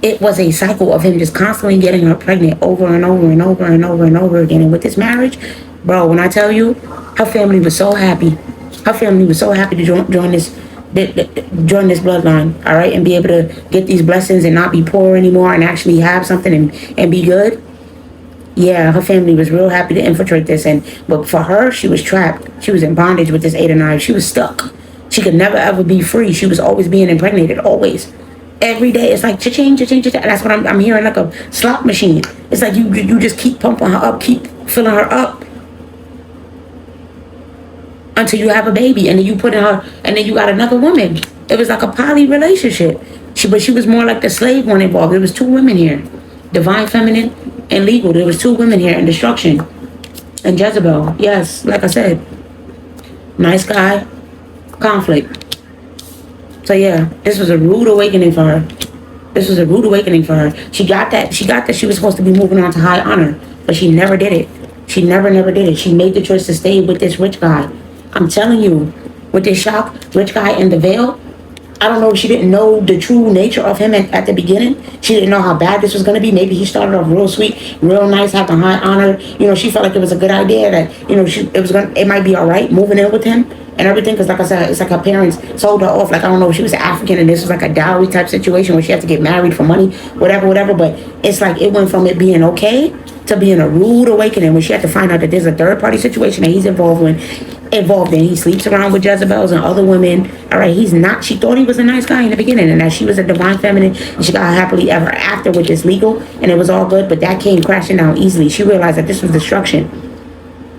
It was a cycle of him just constantly getting her pregnant over and over and over and over and over again. And with this marriage, bro, when I tell you, her family was so happy. Her family was so happy to join this bloodline, all right, and be able to get these blessings and not be poor anymore and actually have something and be good. Yeah, her family was real happy to infiltrate this, but for her, she was trapped. She was in bondage with this Eight of Knives. She was stuck. She could never ever be free. She was always being impregnated, always. Every day, it's like cha-ching, cha-ching, cha-ching. That's what I'm hearing, like a slot machine. It's like you just keep pumping her up, keep filling her up, until you have a baby, and then you put in her, and then you got another woman. It was like a poly relationship. But she was more like the slave one involved. There was two women here, divine feminine and legal. There was two women here in destruction and Jezebel. Yes, like I said, nice guy, conflict. So yeah, this was a rude awakening for her. She got that she was supposed to be moving on to high honor, but she never did it. She never did it. She made the choice to stay with this rich guy. I'm telling you, with this shock, rich guy in the veil, I don't know if she didn't know the true nature of him at the beginning. She didn't know how bad this was going to be. Maybe he started off real sweet, real nice, having high honor. She felt like it was a good idea that, it might be all right moving in with him and everything. Because like I said, it's like her parents sold her off. Like, I don't know if she was African and this was like a dowry type situation where she had to get married for money, whatever. But it's like it went from it being okay to being a rude awakening when she had to find out that there's a third party situation that he's involved in. He sleeps around with Jezebels and other women. All right, he's not. She thought he was a nice guy in the beginning, and that she was a divine feminine, and she got happily ever after with this legal, and it was all good. But that came crashing down easily. She realized that this was destruction.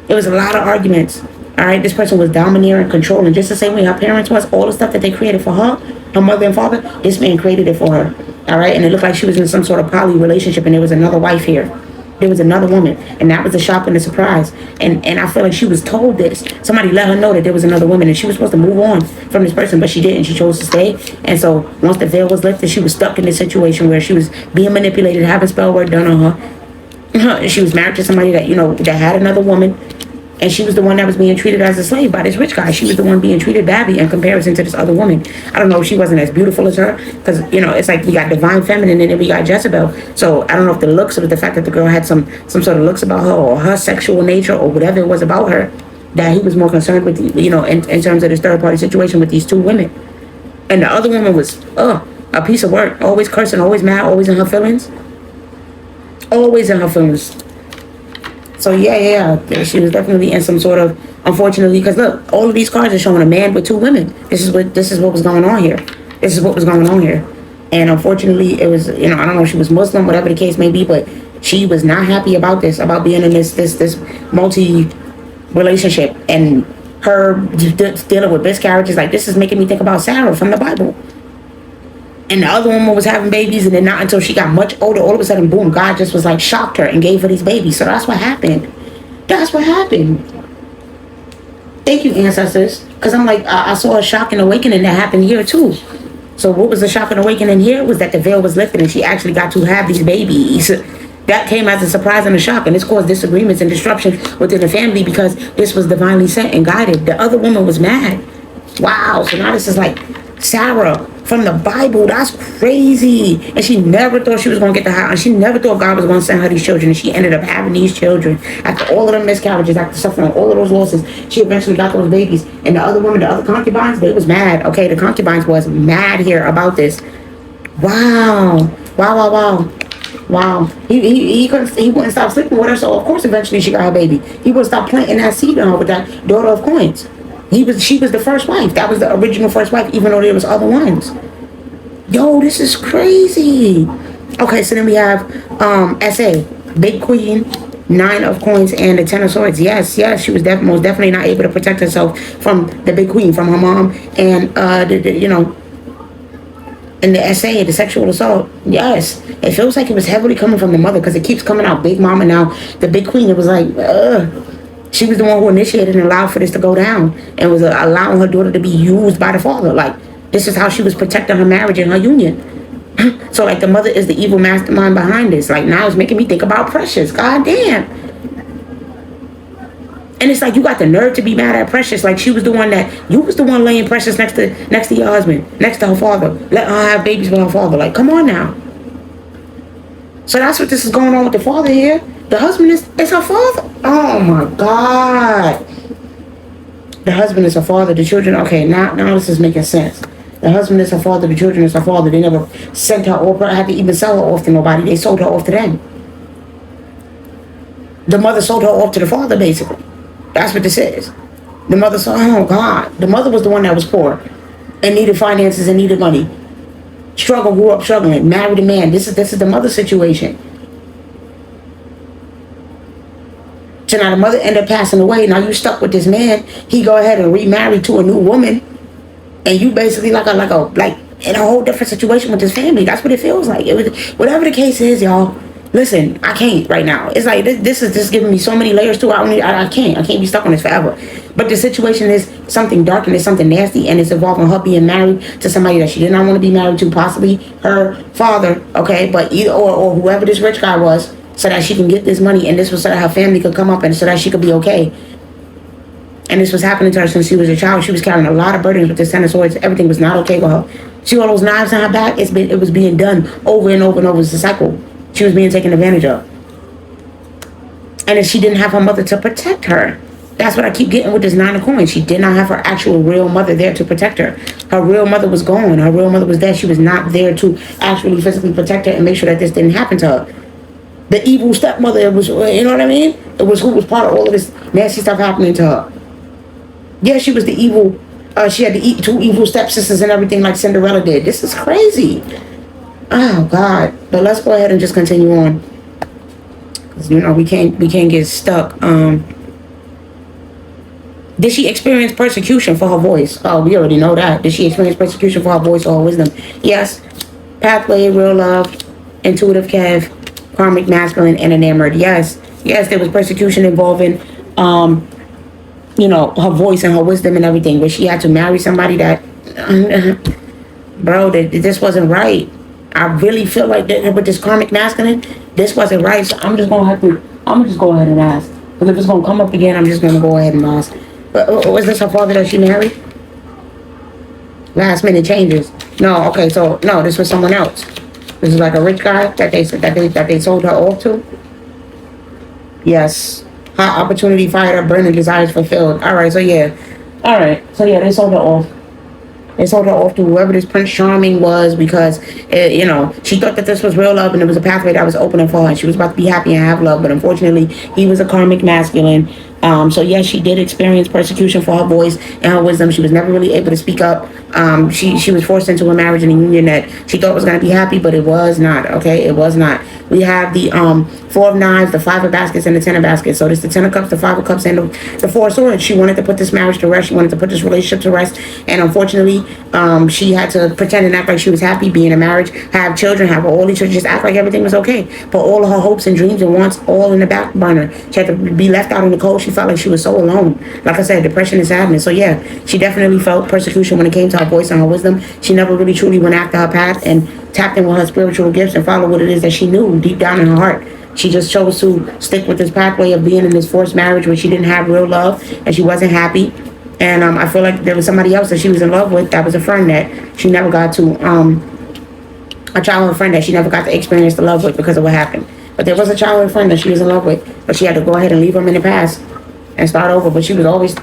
It was a lot of arguments. All right, this person was domineering, controlling, just the same way her parents was. All the stuff that they created for her mother and father, this man created it for her. All right, and it looked like she was in some sort of poly relationship, and there was another wife here. There was another woman, and that was the shock and the surprise. And I feel like she was told this. Somebody let her know that there was another woman, and she was supposed to move on from this person, but she didn't. She chose to stay. And so once the veil was lifted, she was stuck in this situation where she was being manipulated, having spell work done on her. She was married to somebody that, that had another woman. And she was the one that was being treated as a slave by this rich guy. She was the one being treated badly in comparison to this other woman. I don't know if she wasn't as beautiful as her, because, it's like we got divine feminine and then we got Jezebel. So I don't know if the looks or the fact that the girl had some sort of looks about her or her sexual nature or whatever it was about her, that he was more concerned with, in terms of this third party situation with these two women. And the other woman was, a piece of work, always cursing, always mad, always in her feelings. Always in her feelings. So yeah, she was definitely in some sort of, unfortunately, because look, all of these cards are showing a man with two women. This is what was going on here. This is what was going on here. And unfortunately, it was, I don't know if she was Muslim, whatever the case may be, but she was not happy about this, about being in this multi relationship, and her dealing with miscarriages. Like, this is making me think about Sarah from the Bible. And the other woman was having babies, and then not until she got much older, all of a sudden, boom, God just was like shocked her and gave her these babies. So that's what happened. That's what happened. Thank you, ancestors. Because I'm like, I saw a shock and awakening that happened here too. So what was the shock and awakening here was that the veil was lifted and she actually got to have these babies. That came as a surprise and a shock, and this caused disagreements and disruption within the family because this was divinely sent and guided. The other woman was mad. Wow. So now this is like Sarah from the Bible. That's crazy. And she never thought she was going to get the high. And she never thought God was going to send her these children. And she ended up having these children. After all of them miscarriages, after suffering all of those losses, she eventually got those babies. And the other women, the other concubines, they was mad. Okay, the concubines was mad here about this. Wow. Wow. He wouldn't stop sleeping with her. So, of course, eventually she got her baby. He wouldn't stop planting that seed on her with that daughter of coins. She was the first wife. That was the original first wife, even though there was other ones. Yo, this is crazy. Okay, so then we have SA, Big Queen, 9 of Coins, and the 10 of Swords. Yes, she was most definitely not able to protect herself from the Big Queen, from her mom, and and the SA, the sexual assault. Yes, it feels like it was heavily coming from the mother because it keeps coming out. Big Mama now, the Big Queen. It was like, she was the one who initiated and allowed for this to go down, and was allowing her daughter to be used by the father. Like, this is how she was protecting her marriage and her union. So, like, the mother is the evil mastermind behind this. Like, now it's making me think about Precious. God damn. And it's like, you got the nerve to be mad at Precious. Like, you was the one laying Precious next to your husband, next to her father, letting her have babies with her father. Like, come on now. So that's what this is going on with the father here. The husband is her father. Oh my God. The husband is her father. The children. Okay, now this is making sense. The husband is her father. The children is her father. They never sent her or had to even sell her off to nobody. They sold her off to them. The mother sold her off to the father, basically. That's what this is. The mother saw. Oh God. The mother was the one that was poor and needed finances and needed money. Grew up struggling. Married a man. This is the mother situation. So now the mother ended up passing away. Now you stuck with this man. He go ahead and remarry to a new woman, and you basically like in a whole different situation with his family. That's what it feels like. It was, whatever the case is, y'all. Listen, I can't right now. It's like this is just giving me so many layers to it. I can't be stuck on this forever. But the situation is something dark and it's something nasty, and it's involving her being married to somebody that she did not want to be married to, possibly her father. Okay, but either or whoever this rich guy was, so that she can get this money, and this was so that her family could come up and so that she could be okay. And this was happening to her since she was a child. She was carrying a lot of burdens with this 10 of Swords. Everything was not okay with her. See all those knives on her back? It was being done over and over and over. It's a cycle. She was being taken advantage of. And if she didn't have her mother to protect her, that's what I keep getting with this 9 of Coins. She did not have her actual real mother there to protect her. Her real mother was gone. Her real mother was dead. She was not there to actually physically protect her and make sure that this didn't happen to her. The evil stepmother, it was, you know what I mean? It was who was part of all of this nasty stuff happening to her. Yeah, she was the evil, she had the 2 evil stepsisters and everything like Cinderella did. This is crazy. Oh God. But let's go ahead and just continue on. Because, we can't get stuck. Did she experience persecution for her voice? Oh, we already know that. Did she experience persecution for her voice or her wisdom? Yes. Pathway, real love, intuitive Kev, karmic masculine and enamored. Yes, yes, there was persecution involving, her voice and her wisdom and everything, but she had to marry somebody that, bro, that this wasn't right. I really feel like that with this karmic masculine, this wasn't right. So I'm gonna just go ahead and ask. Because if it's gonna come up again, I'm just gonna go ahead and ask. But was this her father that she married? Last minute changes. No, okay, so no, this was someone else. This is like a rich guy that they sold her off to. Yes. Hot opportunity fired up, burning desires fulfilled. Alright, so yeah. Alright, so yeah, they sold her off. They sold her off to whoever this Prince Charming was because, she thought that this was real love and it was a pathway that was opening for her. And she was about to be happy and have love, but unfortunately, he was a karmic masculine. So yes, she did experience persecution for her voice and her wisdom. She was never really able to speak up. She was forced into a marriage and a union that she thought was going to be happy, but it was not. Okay, it was not. We have the 4 of Knives, the 5 of Baskets, and the 10 of Baskets. So this the 10 of Cups, the 5 of Cups, and the 4 of Swords. She wanted to put this marriage to rest. She wanted to put this relationship to rest, and unfortunately, she had to pretend and act like she was happy, be in a marriage, have children, have all these children, just act like everything was okay. Put all of her hopes and dreams and wants all in the back burner. She had to be left out in the cold. She felt like she was so alone. Like I said, depression and sadness. So yeah, she definitely felt persecution when it came to her voice and her wisdom. She never really truly went after her path and tapped in with her spiritual gifts and followed what it is that she knew deep down in her heart. She just chose to stick with this pathway of being in this forced marriage where she didn't have real love and she wasn't happy. And I feel like there was somebody else that she was in love with that was a friend that she never got to, a childhood friend that she never got to experience the love with because of what happened. But there was a childhood friend that she was in love with, but she had to go ahead and leave him in the past and start over. But she was always,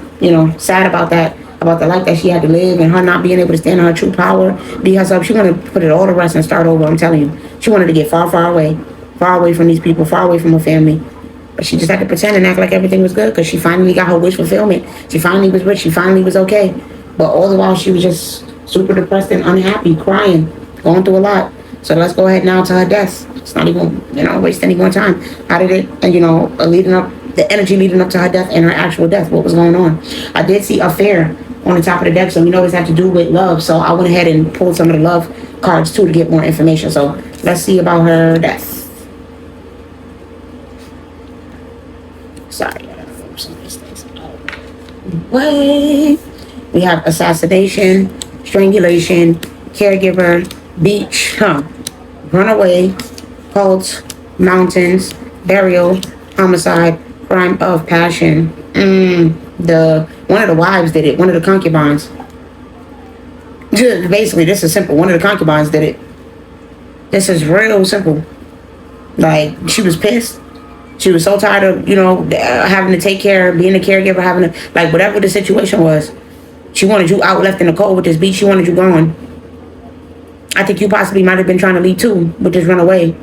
sad about that, about the life that she had to live and her not being able to stand in her true power, be herself. She wanted to put it all to rest and start over, I'm telling you. She wanted to get far, far away from these people, far away from her family. But she just had to pretend and act like everything was good because she finally got her wish fulfillment. She finally was rich. She finally was okay. But all the while, she was just super depressed and unhappy, crying, going through a lot. So let's go ahead now to her death. It's not even, waste any more time. How did it, leading up, the energy leading up to her death and her actual death, what was going on? I did see affair on the top of the deck, so we know this had to do with love. So I went ahead and pulled some of the love cards too to get more information. So let's see about her death. Sorry, I gotta flip some of these things out. Wait. We have assassination, strangulation, caregiver, beach, runaway, cult, mountains, burial, homicide, crime of passion. One of the wives did it. One of the concubines. Basically, this is simple. One of the concubines did it. This is real simple. Like, she was pissed. She was so tired of, having to take care, being a caregiver, having to, like, whatever the situation was. She wanted you out left in the cold with this beach. She wanted you gone. I think you possibly might have been trying to leave too, but just run away.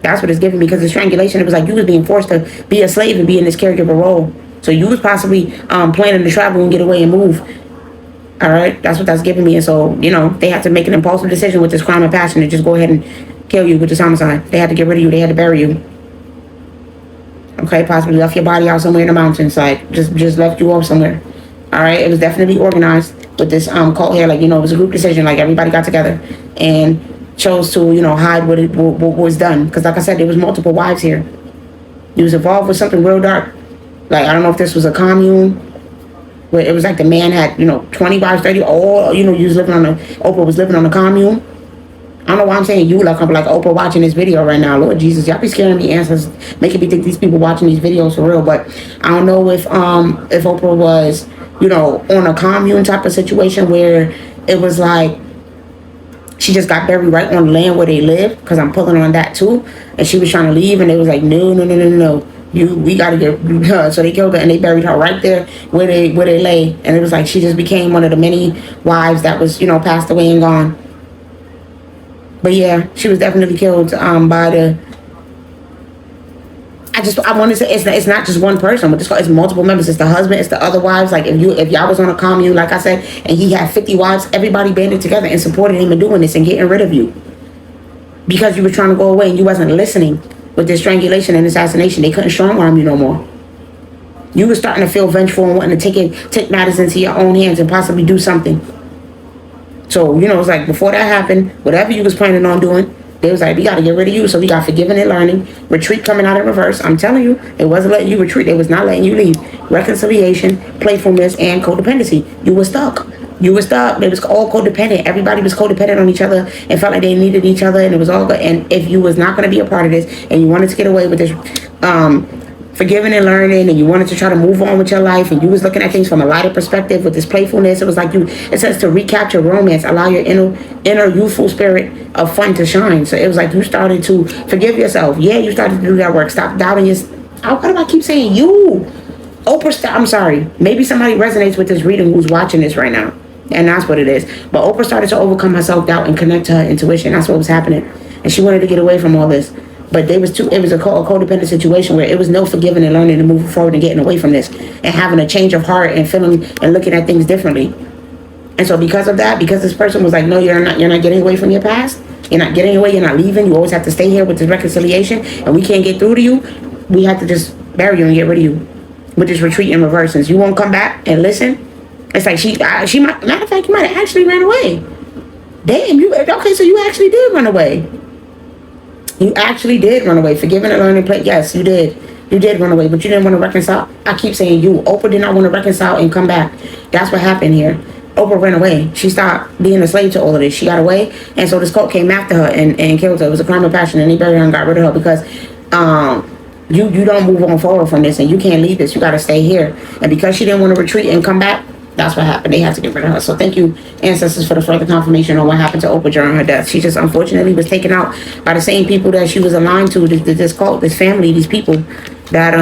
That's what it's giving me, because the strangulation, it was like you was being forced to be a slave and be in this caregiver role. So you was possibly planning to travel and get away and move. All right, that's what that's giving me. And so, they had to make an impulsive decision with this crime of passion to just go ahead and kill you with this homicide. They had to get rid of you. They had to bury you. Okay, possibly left your body out somewhere in the mountains, like just left you off somewhere. All right, it was definitely organized with this cult here. Like, it was a group decision. Like, everybody got together and chose to, hide what was done. Because like I said, there was multiple wives here. He was involved with something real dark. Like, I don't know if this was a commune where it was like the man had, 20 wives, 30, all, you was living on Oprah was living on a commune. I don't know why I'm saying you, like I'm like Oprah watching this video right now. Lord Jesus, y'all be scaring me answers, making me think these people watching these videos for real. But I don't know if Oprah was, on a commune type of situation where it was like she just got buried right on the land where they live, because I'm pulling on that too. And she was trying to leave, and it was like, no. We gotta get her. So they killed her and they buried her right there where they lay. And it was like she just became one of the many wives that was, passed away and gone. But yeah, she was definitely killed by the. I want to say it's not just one person, but it's multiple members. It's the husband, it's the other wives. Like, if y'all was on a commune, like I said, and he had 50 wives, everybody banded together and supported him in doing this and getting rid of you because you were trying to go away and you wasn't listening. With this strangulation and assassination, they couldn't strong arm you no more. You were starting to feel vengeful and wanting to take matters into your own hands and possibly do something. So, it's like before that happened, whatever you was planning on doing, They was like, we got to get rid of you. So we got forgiving and learning, retreat coming out in reverse. I'm telling you, it wasn't letting you retreat. It was not letting you leave. Reconciliation, playfulness, and codependency. You were stuck. You were stuck. It was all codependent. Everybody was codependent on each other and felt like they needed each other, and it was all good. And if you was not going to be a part of this and you wanted to get away with this, forgiving and learning, and you wanted to try to move on with your life, and you was looking at things from a lighter perspective with this playfulness, it was like it says to recapture romance, allow your inner youthful spirit of fun to shine. So it was like you started to forgive yourself. Yeah, you started to do that work. Stop doubting why do I keep saying you? I'm sorry. Maybe somebody resonates with this reading who's watching this right now, and that's what it is. But Oprah started to overcome her self-doubt and connect to her intuition. That's what was happening, and she wanted to get away from all this. But it was a codependent situation where it was no forgiving and learning and moving forward and getting away from this and having a change of heart and feeling and looking at things differently. And so because of that, because this person was like, no, you're not getting away from your past. You're not getting away. You're not leaving. You always have to stay here with this reconciliation, and we can't get through to you. We have to just bury you and get rid of you with this retreat in reverse. Since you won't come back and listen, it's like she might, matter of fact, you might have actually ran away. Damn, okay, so you actually did run away. You actually did run away. Forgiving and learning, play. Yes, you did. You did run away, but you didn't want to reconcile. I keep saying you. Oprah did not want to reconcile and come back. That's what happened here. Oprah ran away. She stopped being a slave to all of this. She got away, and so this cult came after her and killed her. It was a crime of passion, and they buried her and got rid of her because you don't move on forward from this, and you can't leave this. You got to stay here. And because she didn't want to retreat and come back, that's what happened. They had to get rid of her. So thank you, ancestors, for the further confirmation on what happened to Oprah during her death. She just unfortunately was taken out by the same people that she was aligned to, this cult, this family, these people that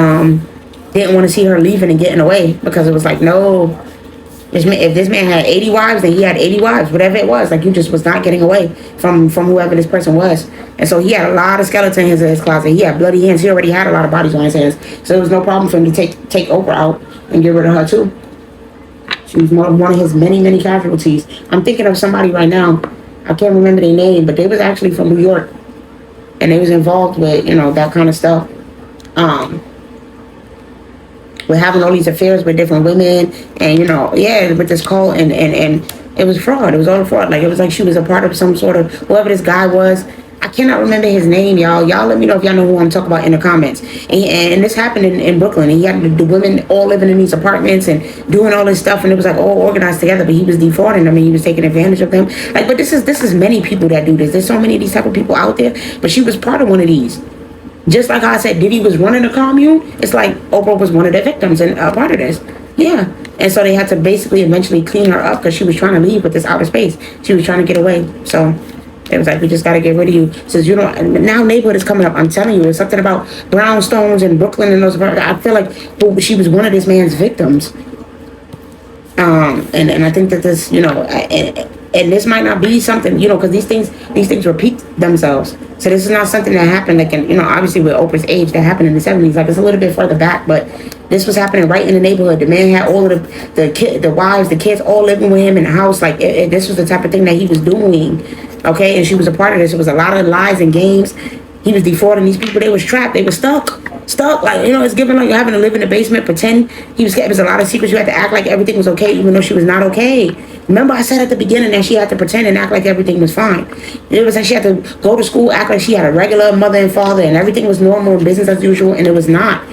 didn't want to see her leaving and getting away, because it was like, no, if this man had 80 wives, then he had 80 wives, whatever it was. Like, you just was not getting away from whoever this person was. And so he had a lot of skeletons in his closet. He had bloody hands. He already had a lot of bodies on his hands. So it was no problem for him to take Oprah out and get rid of her too. She was one of his many, many casualties. I'm thinking of somebody right now. I can't remember their name, but they was actually from New York. And they was involved with, that kind of stuff. With having all these affairs with different women. And, with this cult. And it was fraud. It was all fraud. Like, it was like she was a part of some sort of, whoever this guy was. I cannot remember his name, y'all. Y'all let me know if y'all know who I'm talking about in the comments. And this happened in Brooklyn. And he had the women all living in these apartments and doing all this stuff. And it was like all organized together. But he was defrauding them. And he was taking advantage of them. Like, but this is many people that do this. There's so many of these type of people out there. But she was part of one of these. Just like I said, Diddy was running a commune. It's like Oprah was one of the victims and a part of this. Yeah. And so they had to basically eventually clean her up because she was trying to leave with this outer space. She was trying to get away. So it was like, we just got to get rid of you. Since now neighborhood is coming up. I'm telling you, it's something about brownstones in Brooklyn and those. I feel like she was one of this man's victims. And I think that this, and this might not be something, because these things repeat themselves. So this is not something that happened like obviously with Oprah's age that happened in the 70s. Like, it's a little bit further back, but this was happening right in the neighborhood. The man had all of the wives, the kids all living with him in the house. Like, this was the type of thing that he was doing. Okay, and she was a part of this. It was a lot of lies and games. He was defrauding these people. They was trapped. They were stuck. Like, it's given like you're having to live in the basement, pretend. It was a lot of secrets. You had to act like everything was okay, even though she was not okay. Remember, I said at the beginning that she had to pretend and act like everything was fine. It was like she had to go to school, act like she had a regular mother and father, and everything was normal and business as usual, and it was not.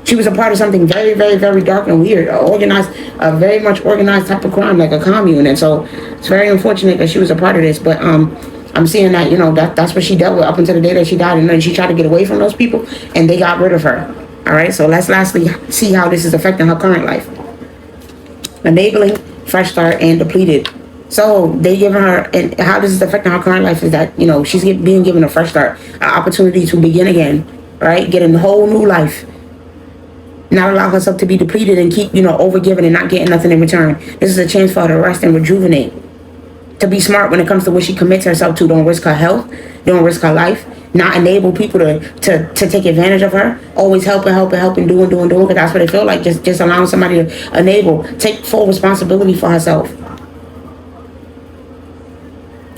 She was a part of something very, very, very dark and weird, a very much organized type of crime, like a commune. And so it's very unfortunate that she was a part of this. But I'm seeing that, that's what she dealt with up until the day that she died. And then she tried to get away from those people, and they got rid of her. All right, so let's lastly see how this is affecting her current life. Enabling, fresh start, and depleted. So they giving her, and how this is affecting her current life is that, she's being given a fresh start, an opportunity to begin again, right? Get a whole new life. Not allow herself to be depleted and keep, overgiving and not getting nothing in return. This is a chance for her to rest and rejuvenate. To be smart when it comes to what she commits herself to. Don't risk her health. Don't risk her life. Not enable people to take advantage of her. Always helping, doing. Because that's what it feels like. Just allowing somebody to enable. Take full responsibility for herself.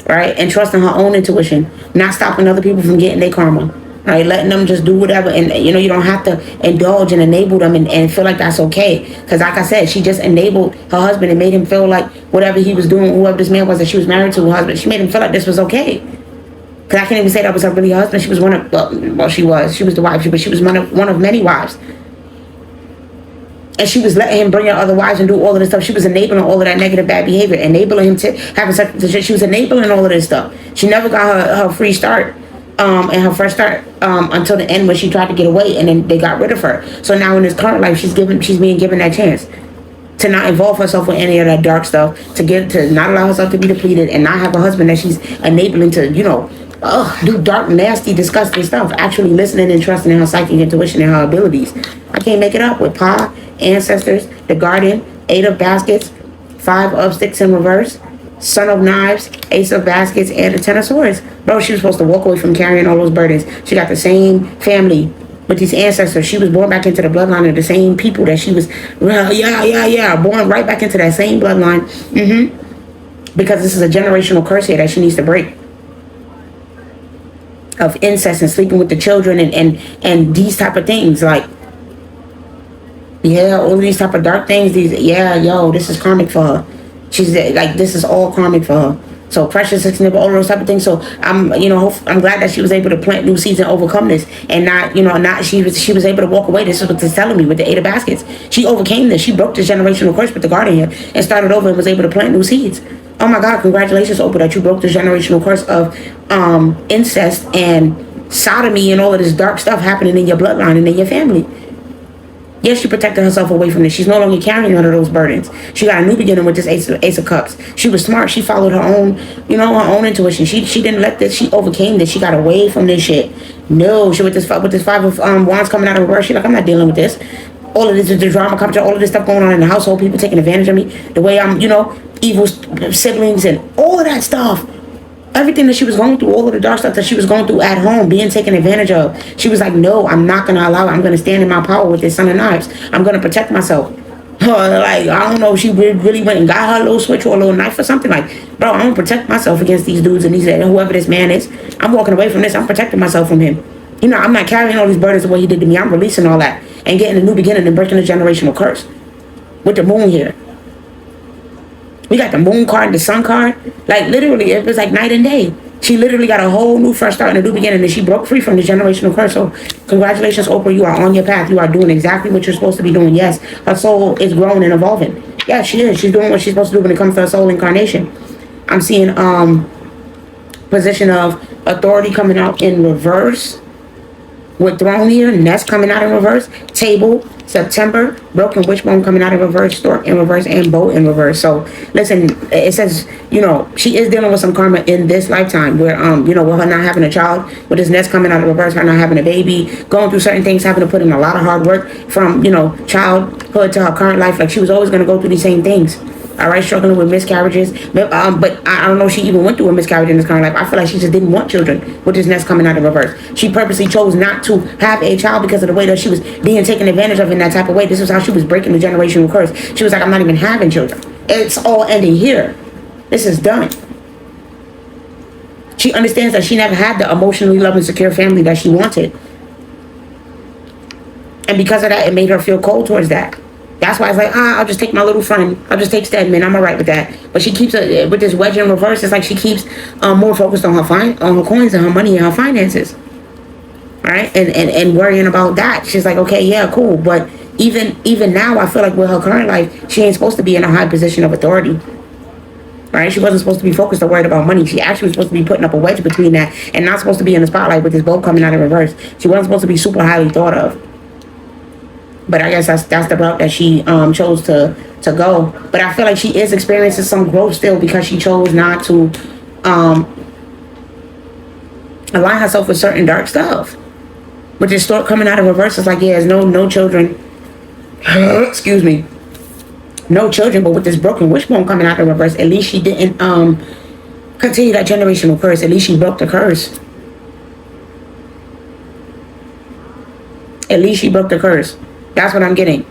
Right? And trusting her own intuition. Not stopping other people from getting their karma. Right, letting them just do whatever, and you don't have to indulge and enable them and feel like that's okay. Because like I said, she just enabled her husband and made him feel like whatever he was doing, whoever this man was that she was married to, her husband, she made him feel like this was okay. Because I can't even say that was her really husband. She was one of, well, she was the wife, but she was one of many wives. And she was letting him bring in other wives and do all of this stuff. She was enabling all of that negative, bad behavior, enabling him to have sex. She was enabling all of this stuff. She never got her free start, and her first start, until the end when she tried to get away, and then they got rid of her. So now in this current life, she's being given that chance to not involve herself with any of that dark stuff, to not allow herself to be depleted, and not have a husband that she's enabling to, do dark, nasty, disgusting stuff. Actually listening and trusting in her psychic intuition and her abilities. I can't make it up with Pa, ancestors, the garden, 8 of baskets, 5 of sticks in reverse, Son of knives, Ace of baskets, and the 10 of swords. Bro, she was supposed to walk away from carrying all those burdens. She got the same family with these ancestors. She was born back into the bloodline of the same people that she was, born right back into that same bloodline. Because this is a generational curse here that she needs to break. Of incest and sleeping with the children and these type of things. Like, all of these type of dark things. This is karmic for her. She's like, this is all karmic for her. So precious, all those type of things. So I'm glad that she was able to plant new seeds and overcome this, and she was able to walk away. This is what it's telling me with the 8 of baskets. She overcame this. She broke this generational curse with the garden here and started over and was able to plant new seeds. Oh my God, congratulations, Oprah, that you broke the generational curse of incest and sodomy and all of this dark stuff happening in your bloodline and in your family. Yes, she protected herself away from this. She's no longer carrying none of those burdens. She got a new beginning with this Ace of Cups. She was smart. She followed her own, her own intuition. She didn't let this. She overcame this. She got away from this shit. No, she with this 5 of wands coming out of reverse. She's like, I'm not dealing with this. All of this is the drama coming, all of this stuff going on in the household. People taking advantage of me. The way I'm, evil siblings and all of that stuff. Everything that she was going through, all of the dark stuff that she was going through at home, being taken advantage of. She was like, no, I'm not going to allow it. I'm going to stand in my power with this Son of Knives. I'm going to protect myself. Like, I don't know if she really went and got her little switch or a little knife or something. Like, bro, I'm going to protect myself against these dudes and whoever this man is. I'm walking away from this. I'm protecting myself from him. I'm not carrying all these burdens the way he did to me. I'm releasing all that and getting a new beginning and breaking the generational curse. With the moon here. We got the moon card, the sun card. Like, literally, it was like night and day. She literally got a whole new fresh start and a new beginning, and she broke free from the generational curse. So, congratulations, Oprah. You are on your path. You are doing exactly what you're supposed to be doing. Yes, her soul is growing and evolving. Yeah, she is. She's doing what she's supposed to do when it comes to her soul incarnation. I'm seeing position of authority coming out in reverse. With throne here, nest coming out in reverse, table, September, broken wishbone coming out in reverse, stork in reverse, and boat in reverse. So listen, it says, she is dealing with some karma in this lifetime where, with her not having a child, with this nest coming out in reverse, her not having a baby, going through certain things, having to put in a lot of hard work from, childhood to her current life. Like, she was always going to go through these same things. All right, struggling with miscarriages. But I don't know if she even went through a miscarriage in this current life. I feel like she just didn't want children with this nest coming out in reverse. She purposely chose not to have a child because of the way that she was being taken advantage of in that type of way. This was how she was breaking the generational curse. She was like, I'm not even having children. It's all ending here. This is done. She understands that she never had the emotionally loving, secure family that she wanted. And because of that, it made her feel cold towards that. That's why it's like, I'll just take my little friend. I'll just take Stedman. I'm all right with that. But she keeps, with this wedge in reverse, it's like she keeps more focused on her coins and her money and her finances. All right? And worrying about that. She's like, okay, yeah, cool. But even now, I feel like with her current life, she ain't supposed to be in a high position of authority. Right? She wasn't supposed to be focused or worried about money. She actually was supposed to be putting up a wedge between that and not supposed to be in the spotlight with this boat coming out in reverse. She wasn't supposed to be super highly thought of. But I guess that's the route that she chose to go. But I feel like she is experiencing some growth still because she chose not to align herself with certain dark stuff. But this stork coming out of reverse is like, there's no children. Excuse me. No children, but with this broken wishbone coming out of reverse, at least she didn't continue that generational curse. At least she broke the curse. At least she broke the curse. That's what I'm getting.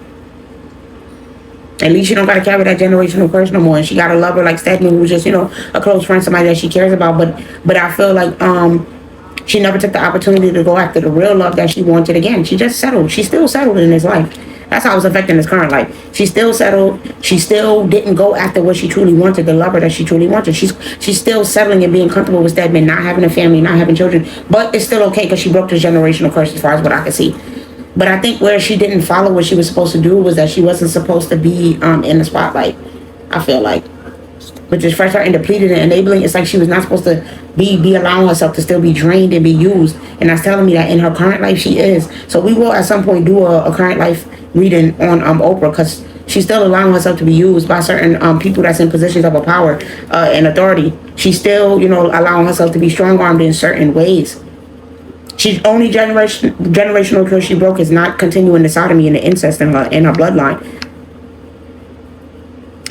At least you don't got to carry that generational curse no more. And she got a lover like Stedman who's just, a close friend, somebody that she cares about. But I feel like she never took the opportunity to go after the real love that she wanted again. She just settled. She's still settled in this life. That's how it's affecting his current life. She still settled. She still didn't go after what she truly wanted, the lover that she truly wanted. She's still settling and being comfortable with that man, not having a family, not having children. But it's still okay because she broke the generational curse as far as what I can see. But I think where she didn't follow what she was supposed to do was that she wasn't supposed to be in the spotlight. I feel like, which is fresh out and depleted and enabling. It's like she was not supposed to be allowing herself to still be drained and be used. And that's telling me that in her current life she is. So we will at some point do a current life reading on Oprah, because she's still allowing herself to be used by certain people that's in positions of power and authority. She's still, allowing herself to be strong-armed in certain ways. She's only generational curse she broke is not continuing the sodomy and the incest in her bloodline,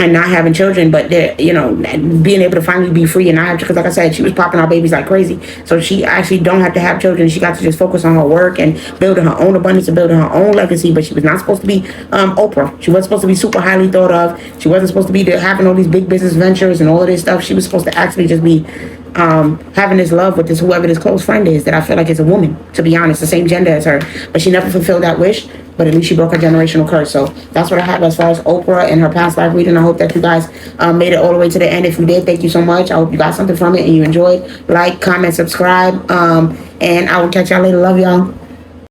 and not having children, but being able to finally be free and not have, because like I said, she was popping out babies like crazy. So she actually don't have to have children. She got to just focus on her work and building her own abundance and building her own legacy. But she was not supposed to be Oprah. She wasn't supposed to be super highly thought of. She wasn't supposed to be having all these big business ventures and all of this stuff. She was supposed to actually just be having this love with this whoever this close friend is, that I feel like is a woman, to be honest, the same gender as her. But she never fulfilled that wish. But at least she broke her generational curse. So that's what I have as far as Oprah and her past life reading. I hope that you guys made it all the way to the end. If you did, thank you so much. I hope you got something from it and you enjoyed. Like, comment, subscribe, and I will catch y'all later. Love y'all.